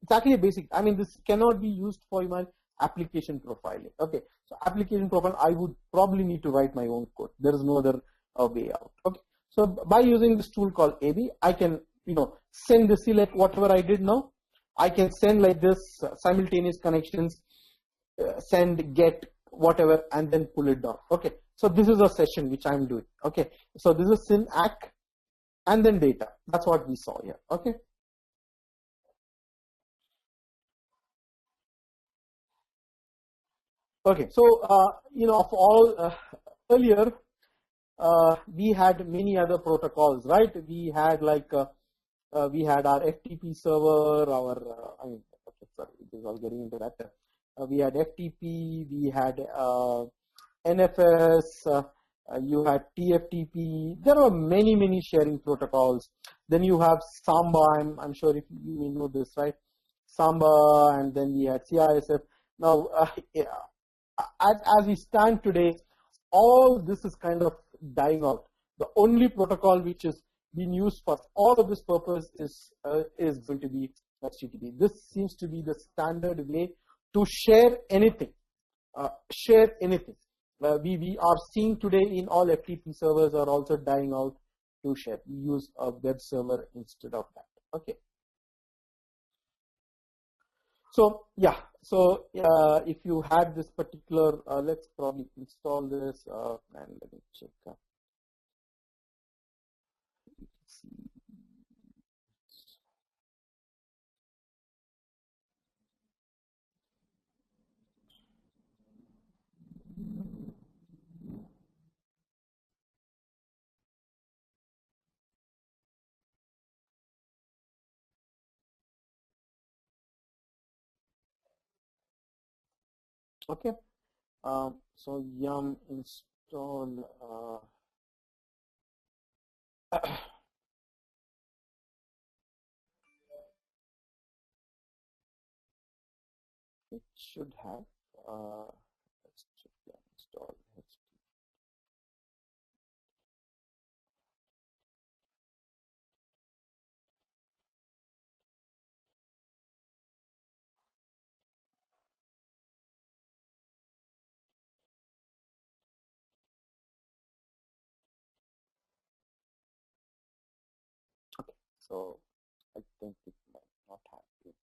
it's actually a basic. I mean, this cannot be used for my application profiling. Okay, so application profile, I would probably need to write my own code. There is no other way out. Okay, so by using this tool called AB, I can send the select whatever I did now. I can send like this simultaneous connections, send, get, whatever, and then pull it down. Okay, so this is a session which I'm doing. Okay, so this is syn ack and then data. That's what we saw here. Okay. Okay, so of all earlier we had many other protocols, right? We had like we had our FTP server, our okay, sorry, it is all getting into that. We had FTP, we had NFS, you had TFTP. There are many sharing protocols. Then you have Samba. I'm sure if you may know this, right? Samba, and then we had CISF. Now, yeah, as we stand today, all this is kind of dying out. The only protocol which is being used for all of this purpose is going to be HTTP. This seems to be the standard way to share anything. Share anything. We are seeing today in all FTP servers are also dying out to share. We use a web server instead of that. Okay. So yeah, so if you had this particular, let's probably install this and let me check. Okay, so yum install. It should have. Let's check that. install. Okay, so I think it might not have it.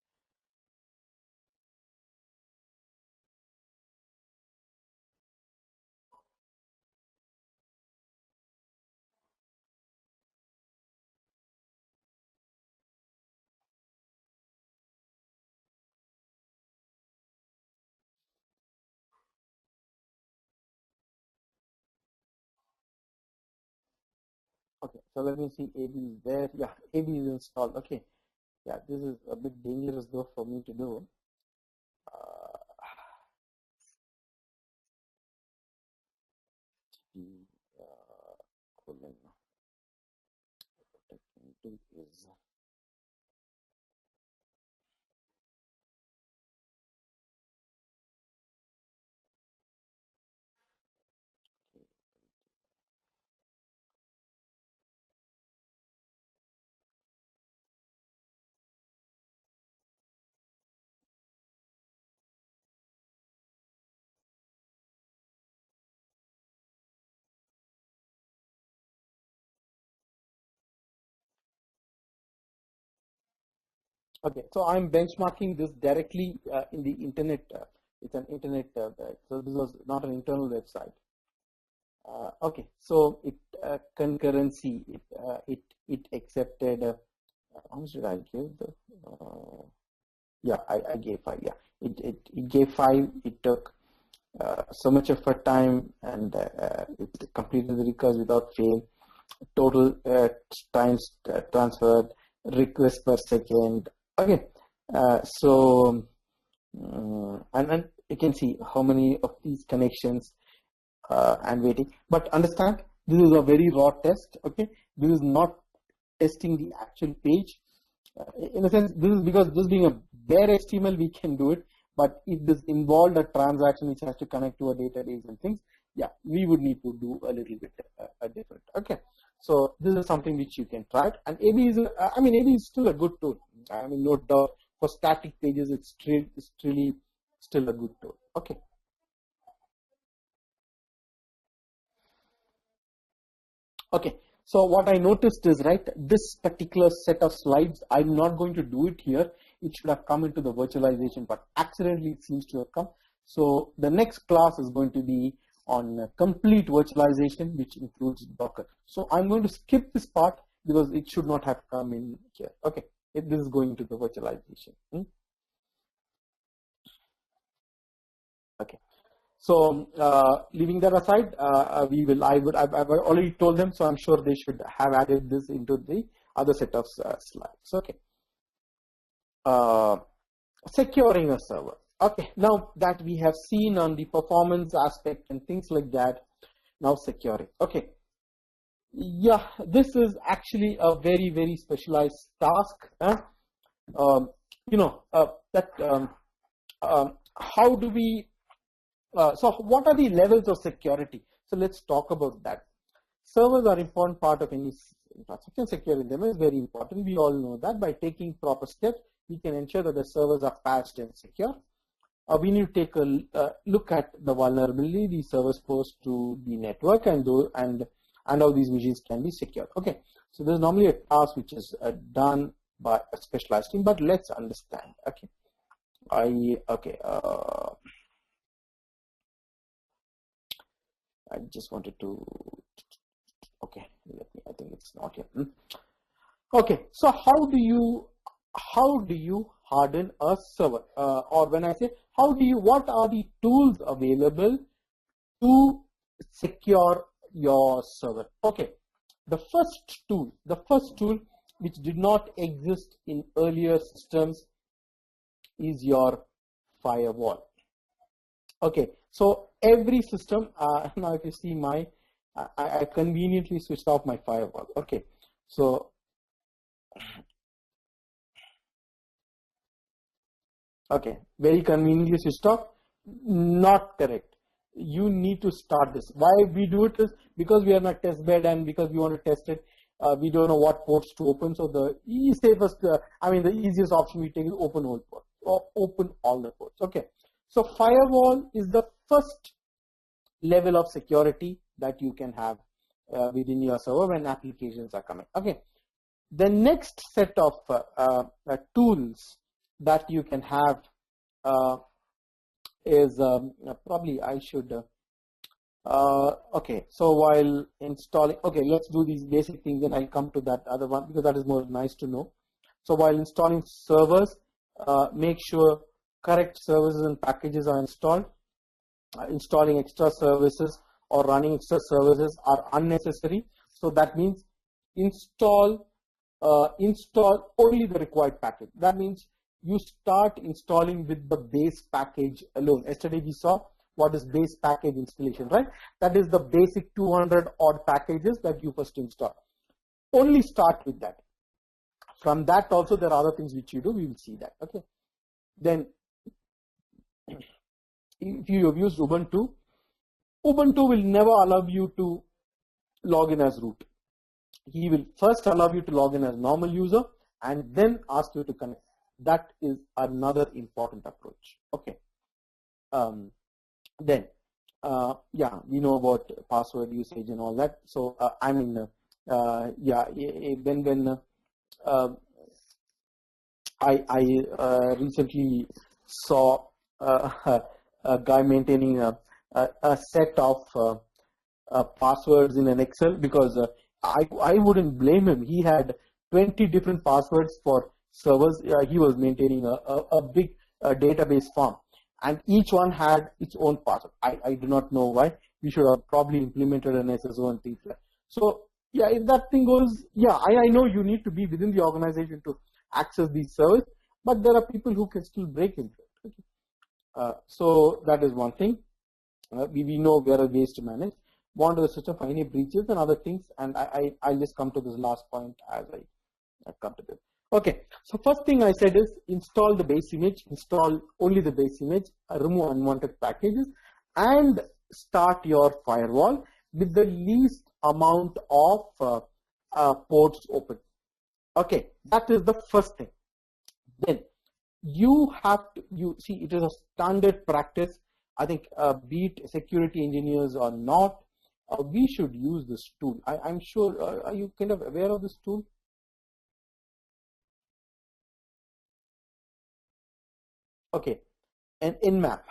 Okay, so let me see. AB is there. Yeah, AB is installed. Okay, yeah, this is a bit dangerous though for me to do. The colon into is okay. So I'm benchmarking this directly in the internet. It's an internet. So this was not an internal website. Okay, so it concurrency. It accepted. How much did I give? Yeah, I gave 5. Yeah, it gave 5. It took so much of a time, and it completed the request without fail. Total times transferred, request per second. Okay, so and you can see how many of these connections and waiting. But understand, this is a very raw test. Okay, this is not testing the actual page. In a sense, this is because this being a bare HTML, we can do it. But if this involved a transaction which has to connect to a database and things, yeah, we would need to do a little bit different. Okay, so this is something which you can try. And AB is, I mean, AB is still a good tool. I mean, no doubt for static pages, it's really still a good tool. Okay. Okay, so what I noticed is, right, this particular set of slides, I'm not going to do it here. It should have come into the virtualization, but accidentally it seems to have come. So the next class is going to be on complete virtualization, which includes Docker. So I'm going to skip this part because it should not have come in here. Okay, this is going to the virtualization. Okay. So leaving that aside, I've already told them, so I'm sure they should have added this into the other set of slides. Okay. Securing a server. Okay. Now that we have seen on the performance aspect and things like that, now securing. Okay. Yeah, this is actually a very, very specialized task. You know, how do we so what are the levels of security? So let's talk about that. Servers are an important part of any infrastructure. Securing them is very important. We all know that. By taking proper steps, we can ensure that the servers are patched and secure. We need to take a look at the vulnerability these servers pose to the network and how these machines can be secured. Okay, so there's normally a task which is done by a specialized team, but let's understand. Okay, I just wanted to, okay, I think it's not here. Okay, so how do you harden a server? Or when I say what are the tools available to secure your server? Okay, the first tool which did not exist in earlier systems is your firewall. Okay, so every system, now if you see I conveniently switched off my firewall. Okay, so okay, very conveniently switched off. Not correct. you need to start this. Why we do it is because we are in a test bed and because we want to test it. We don't know what ports to open. So the the easiest option we take is open all ports or open all the ports. Okay. So firewall is the first level of security that you can have within your server when applications are coming. Okay. The next set of tools that you can have is probably I should. Okay, so while installing, okay, let's do these basic things, and I'll come to that other one because that is more nice to know. So while installing servers, make sure correct services and packages are installed. Installing extra services or running extra services are unnecessary. So that means install only the required package. That means you start installing with the base package alone. Yesterday we saw what is base package installation, right? That is the basic 200 odd packages that you first install. Only start with that. From that also there are other things which you do. We will see that. Okay. Then if you have used Ubuntu will never allow you to log in as root. He will first allow you to log in as normal user and then ask you to connect. That is another important approach. Okay. Then, yeah, we know about password usage and all that. So, I recently saw a guy maintaining a set of passwords in an Excel because I wouldn't blame him. He had 20 different passwords for servers. He was maintaining a big database farm, and each one had its own password. I do not know why. We should have probably implemented an SSO and things like that. So yeah, if that thing goes, yeah, I know you need to be within the organization to access these servers, but there are people who can still break into it. Okay. So that is one thing. We know there are ways to manage. Monitor the system for any breaches and other things, and I'll just come to this last point as I come to this. Okay, so first thing I said is install the base image, install only the base image, remove unwanted packages, and start your firewall with the least amount of ports open. Okay, that is the first thing. Then you have to, you see, it is a standard practice. I think be it security engineers or not, we should use this tool. I'm sure, are you kind of aware of this tool? Okay, an Nmap.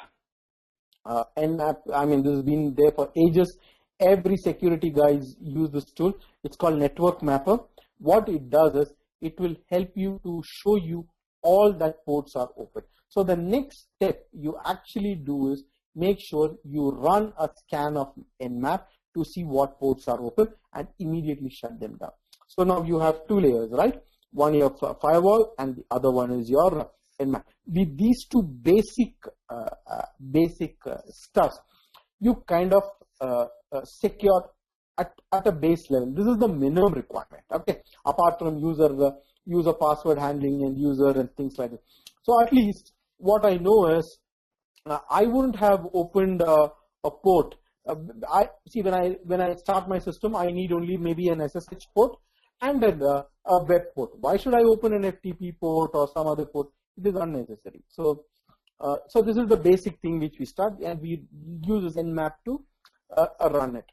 Nmap, I mean, this has been there for ages. Every security guys use this tool. It's called Network Mapper. What it does is it will help you to show you all that ports are open. So the next step you actually do is make sure you run a scan of Nmap to see what ports are open and immediately shut them down. So now you have two layers, right? One your firewall and the other one is your Nmap. With these two basic stuff, you kind of secure at a base level. This is the minimum requirement. Okay, apart from user password handling and user and things like that. So at least what I know is I wouldn't have opened a port. I see when I start my system, I need only maybe an SSH port and a web port. Why should I open an FTP port or some other port? It is unnecessary. So, so this is the basic thing which we start, and we use this Nmap to run it.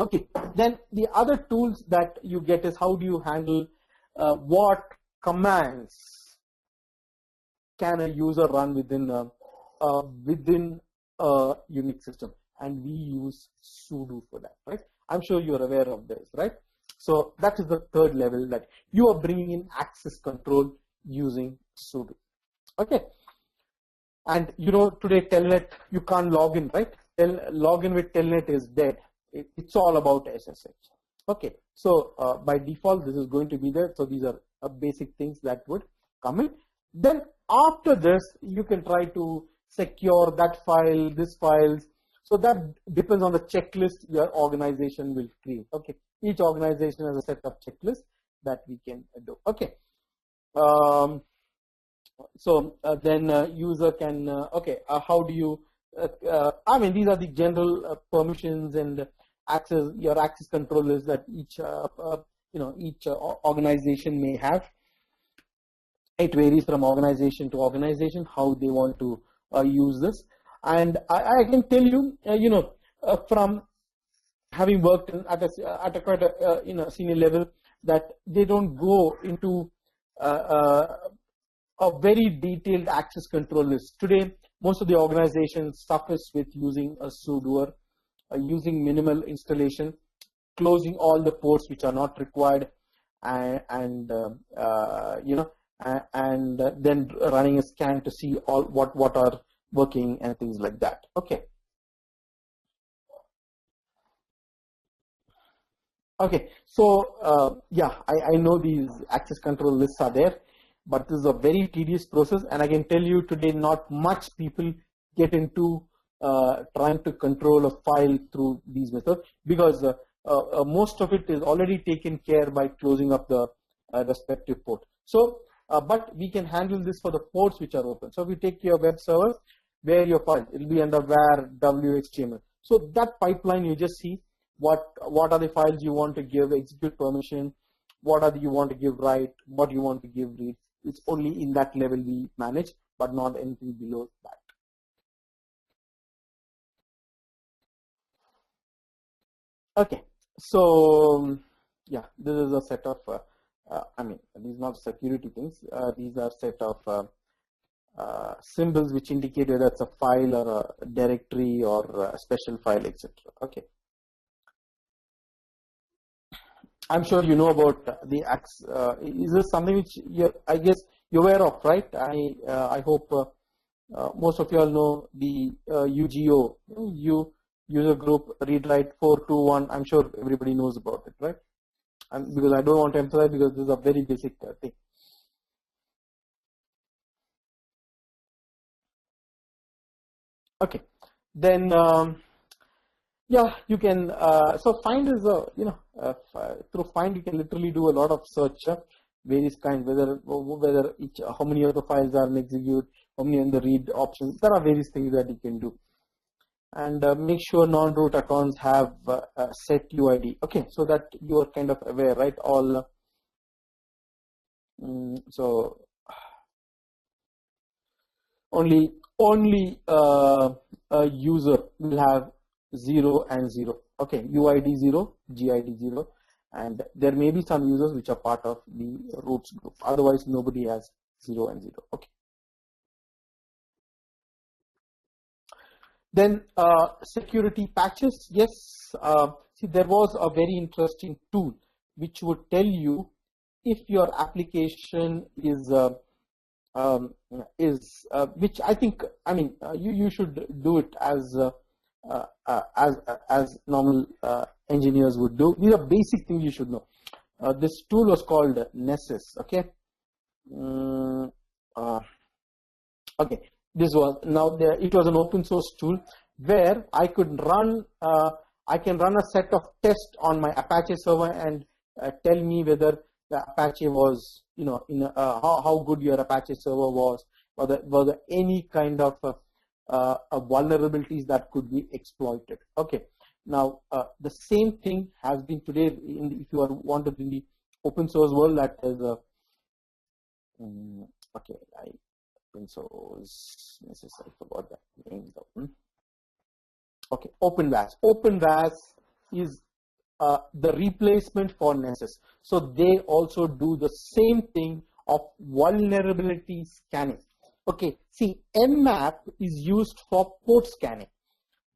Okay. Then the other tools that you get is how do you handle what commands can a user run within a Unix system, and we use sudo for that, right? I'm sure you're aware of this, right? So that is the third level, that you are bringing in access control using sudo. Okay, and you know today Telnet you can't log in, right? Login with Telnet is dead. It's all about SSH. Okay, so by default this is going to be there. So these are basic things that would come in. Then after this you can try to secure that file, this files. So that depends on the checklist your organization will create. Okay, each organization has a set of checklists that we can do. Okay, so then user can okay, how do you I mean, these are the general permissions and access, your access controllers that each organization may have. It varies from organization to organization how they want to use this. And I can tell you, from having worked at a quite a senior level, that they don't go into a very detailed access control list. Today, most of the organizations suffice with using a sudo, using minimal installation, closing all the ports which are not required, and then running a scan to see all what are working and things like that. Okay. Okay, so yeah, I know these access control lists are there, but this is a very tedious process, and I can tell you today not much people get into trying to control a file through these methods, because most of it is already taken care by closing up the respective port. So, but we can handle this for the ports which are open. So if you take your web server, where your file, it will be under var w.html. So that pipeline you just see, what are the files you want to give execute permission, what are you want to give write, what you want to give read. It's only in that level we manage, but not anything below that. Okay, so yeah, this is a set of I mean, these are not security things, these are set of symbols which indicate whether it's a file or a directory or a special file, etc. Okay, I'm sure you know about the access. Is this something which I guess you're aware of, right? I hope most of you all know the UGO, user group read write 421. I'm sure everybody knows about it, right? And because I don't want to emphasize, because this is a very basic thing. Okay, then yeah, you can. So find is a through find you can literally do a lot of search, various kinds, whether each how many of the files are in execute, how many in the read options. There are various things that you can do, and make sure non-root accounts have set UID. Okay, so that you are kind of aware, right? All so only a user will have 0 and 0. Okay, UID 0, GID 0, and there may be some users which are part of the roots group. Otherwise, nobody has 0 and 0. Okay. Then security patches. Yes, see, there was a very interesting tool which would tell you if your application is which I think, I mean, you should do it as normal engineers would do. These are basic things you should know. This tool was called Nessus. Okay. Okay. This was it was an open source tool where I could run. I can run a set of tests on my Apache server and tell me whether the Apache was, how good your Apache server was, or were there any kind of vulnerabilities that could be exploited. Okay, now the same thing has been today if you want to be in the open source world, that is okay, open source, I forgot that name though. Okay, OpenVAS is the replacement for Nessus. So they also do the same thing of vulnerability scanning. Okay, see, Nmap is used for port scanning,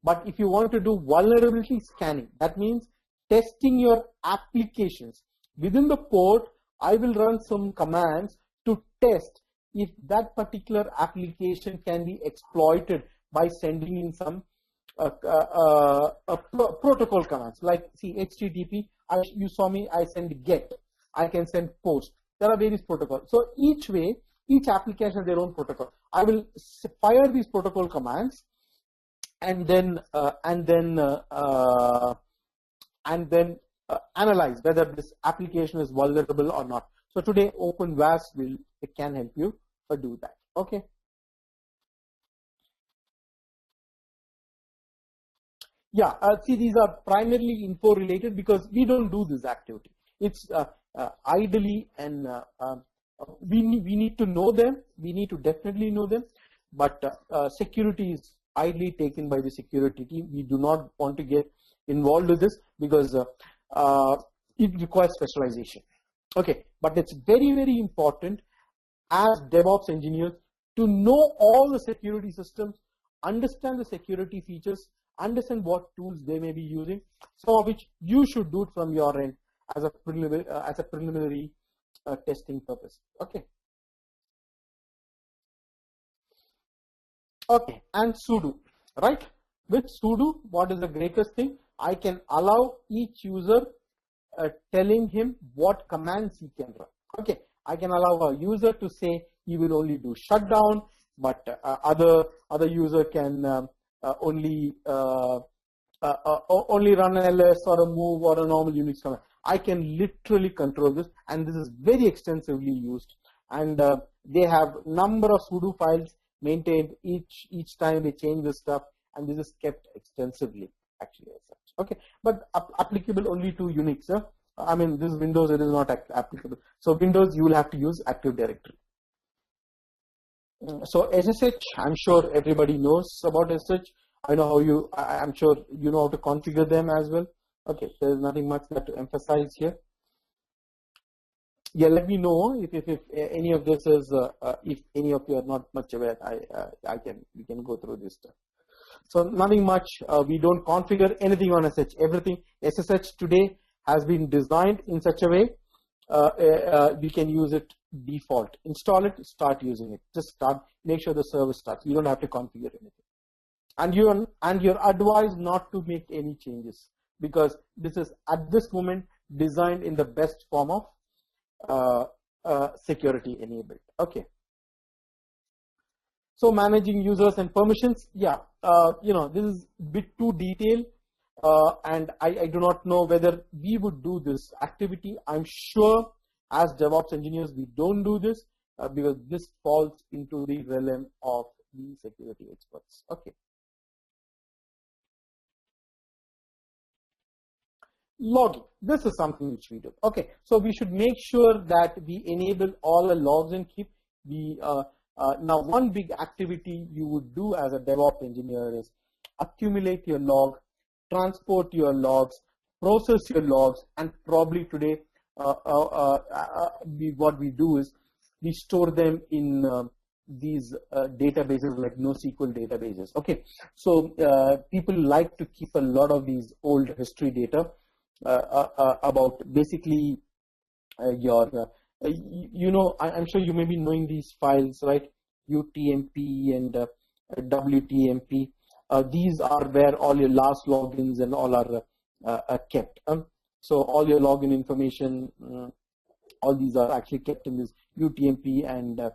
but if you want to do vulnerability scanning, that means testing your applications within the port. I will run some commands to test if that particular application can be exploited by sending in some protocol commands, like see, HTTP. You saw me, I send GET, I can send POST. There are various protocols. So each application has their own protocol. I will fire these protocol commands and then analyze whether this application is vulnerable or not. So today OpenVAS can help you do that. Okay. Yeah, see, these are primarily info related because we don't do this activity. It's ideally, and we need to know them. We need to definitely know them, but security is ideally taken by the security team. We do not want to get involved with this because it requires specialization. Okay, but it's very, very important as DevOps engineers to know all the security systems, understand the security features, understand what tools they may be using, some of which you should do it from your end as a preliminary testing purpose. Okay. Okay, and sudo, right? With sudo, what is the greatest thing? I can allow each user telling him what commands he can run. Okay, I can allow a user to say he will only do shutdown, but other user can only run ls or a move or a normal Unix command. I can literally control this, and this is very extensively used. And they have number of sudo files maintained each time they change the stuff, and this is kept extensively actually as such. Okay, but applicable only to Unix. I mean, this Windows, it is not applicable. So Windows, you will have to use Active Directory. So SSH, I'm sure everybody knows about SSH. I know how you, I'm sure you know how to configure them as well. Okay, there's nothing much that to emphasize here. Yeah, let me know if any of this is, if any of you are not much aware, we can go through this stuff. So nothing much, we don't configure anything on SSH. Everything, SSH today has been designed in such a way, we can use it default. Install it, start using it. Just start, make sure the service starts. You don't have to configure anything. And you're advised not to make any changes because this is at this moment designed in the best form of security enabled. Okay. So managing users and permissions, yeah, this is a bit too detailed, and I do not know whether we would do this activity. I'm sure as DevOps engineers, we don't do this because this falls into the realm of the security experts. Okay. Logging, this is something which we do. Okay, so we should make sure that we enable all the logs and keep the now, one big activity you would do as a DevOps engineer is accumulate your log, transport your logs, process your logs, and probably today what we do is we store them in these databases like NoSQL databases. Okay, so people like to keep a lot of these old history data about basically your I'm sure you may be knowing these files, right? UTMP and WTMP. These are where all your last logins and all are kept. So all your login information, all these are actually kept in this UTMP and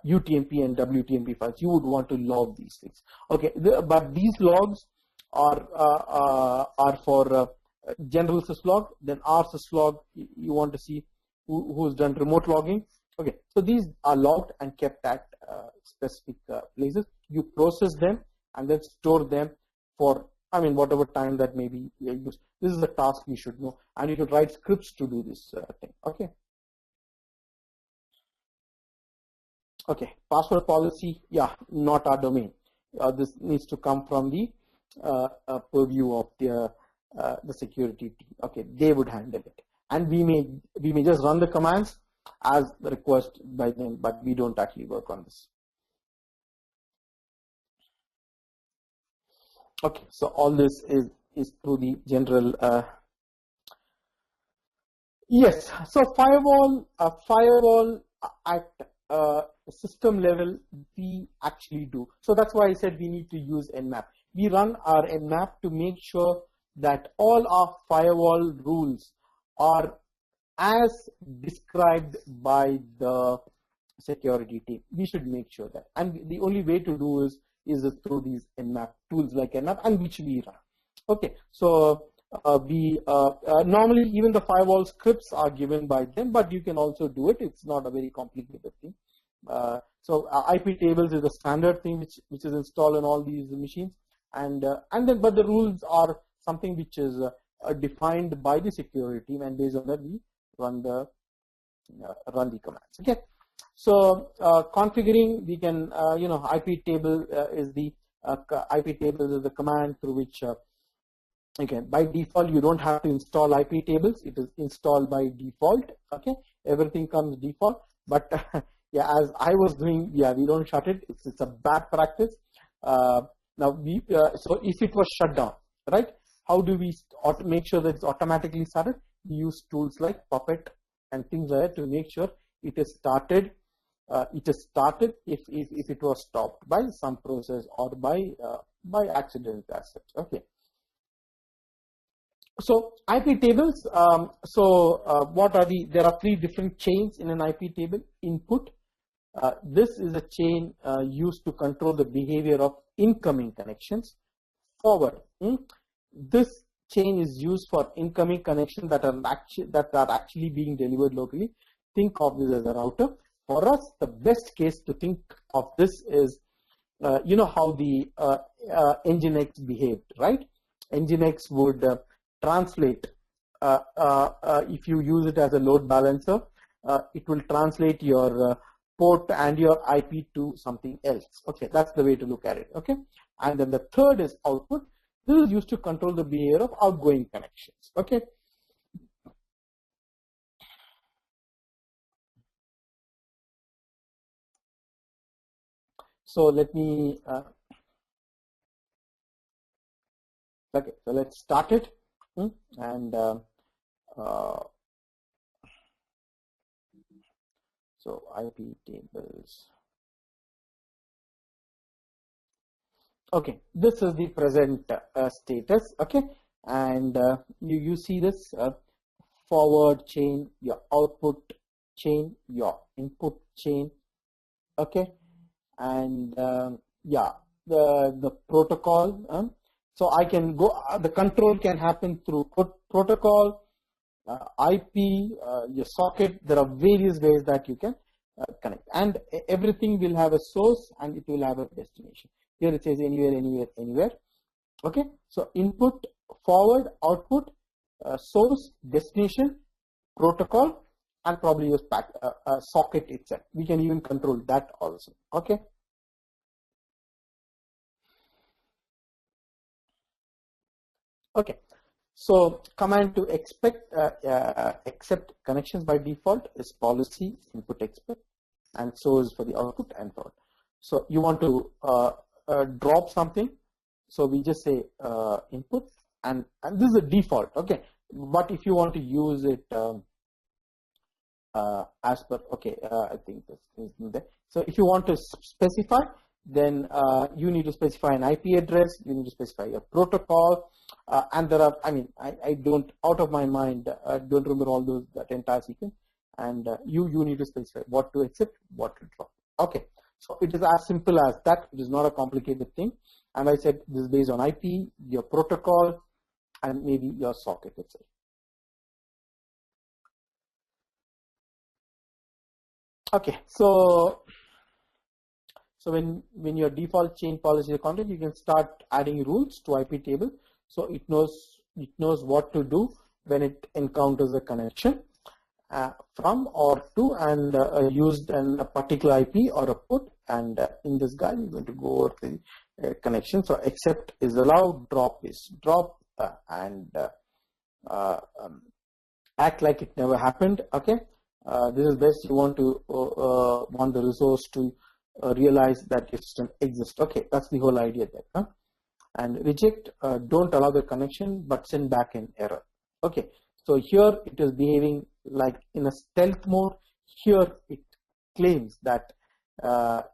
WTMP files. You would want to log these things. Okay, but these logs are for general syslog, then R syslog, you want to see who's done remote logging. Okay, so these are logged and kept at specific places. You process them and then store them for, whatever time that may be used. This is a task you should know, and you should write scripts to do this thing. Okay. Okay, password policy, yeah, not our domain. This needs to come from the purview of the security team. Okay, they would handle it, and we may just run the commands as requested by them, but we don't actually work on this. Okay, so all this is through the general. Yes, so firewall at system level we actually do. So that's why I said we need to use Nmap. We run our Nmap to make sure that all our firewall rules are as described by the security team. We should make sure that, and the only way to do is through these Nmap tools like Nmap, and which we run. Okay, so normally even the firewall scripts are given by them, but you can also do it. It's not a very complicated thing. So IP tables is a standard thing which is installed on all these machines. and then but the rules are something which is defined by the security team, and based on that we run the commands. Okay, so configuring, we can IP table is the IP table is the command through which again, by default, you don't have to install IP tables. It is installed by default. Okay, everything comes default. But yeah, as I was doing, yeah, we don't shut it. It's a bad practice. Now, so if it was shut down, right? How do we make sure that it's automatically started? We use tools like Puppet and things like that to make sure it is started. It is started if it was stopped by some process or by accident as such. Okay. So IP tables, what are there are 3 different chains in an IP table. Input, this is a chain used to control the behavior of incoming connections. Forward, this chain is used for incoming connections that are actually being delivered locally. Think of this as a router. For us, the best case to think of this is, you know how the Nginx behaved, right? Nginx would translate, if you use it as a load balancer, it will translate your port and your IP to something else. Okay, that's the way to look at it. Okay, and then the third is output. This is used to control the behavior of outgoing connections. Okay. So let me, okay, so let's start it. And so IP tables. Okay, this is the present status. Okay, and you see this forward chain, your output chain, your input chain. Okay, and yeah, the protocol. So I can go. The control can happen through protocol, IP, your socket. There are various ways that you can connect, and everything will have a source and it will have a destination. Here it says anywhere, anywhere, anywhere. Okay, so input, forward, output, source, destination, protocol, and probably your socket itself. We can even control that also. Okay. Okay. So command to accept connections by default is policy input expect, and source for the output and forward. So you want to drop something, so we just say input, and this is a default. Okay, but if you want to use it as per, okay, I think this is there. So if you want to specify, then you need to specify an IP address, you need to specify your protocol, and there are, I mean, I don't, out of my mind, don't remember all those, that entire sequence, and you need to specify what to accept, what to drop. Okay, so it is as simple as that. It is not a complicated thing, and I said this is based on IP, your protocol, and maybe your socket itself. Okay, so when your default chain policy is content, you can start adding rules to IP table, so it knows what to do when it encounters a connection from or to, and used in a particular IP or a port. And in this guide, we're going to go over the connection. So accept is allowed, drop is drop, and act like it never happened. Okay, this is best. You want the resource to realize that your system exists. Okay, that's the whole idea there. Huh? And reject, don't allow the connection but send back an error. Okay, so here it is behaving like in a stealth mode. Here it claims that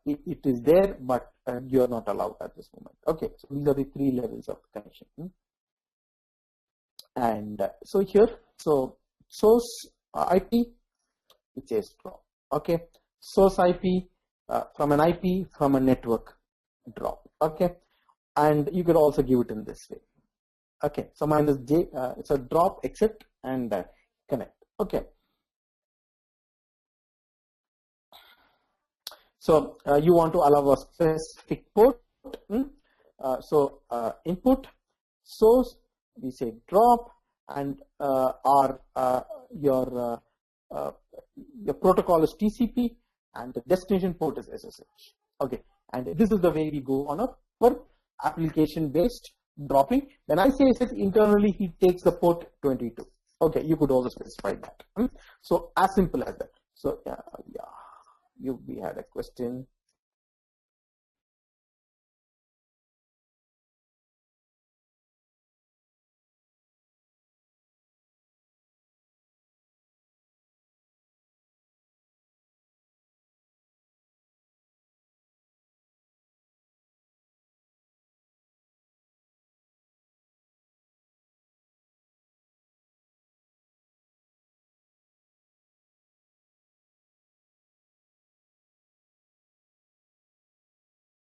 it is there, but you are not allowed at this moment. Okay, so these are the 3 levels of connection. And so here, so source IP, it says drop. Okay, source IP from an IP from a network, drop. Okay, and you could also give it in this way. Okay, so minus J, it's a drop, accept, and connect. Okay, so you want to allow a specific port. Input, source, we say drop, and your protocol is TCP, and the destination port is SSH. Okay, and this is the way we go on a per application based dropping. When I say SSH, internally he takes the port 22. Okay, you could also specify that. So as simple as that. So we had a question.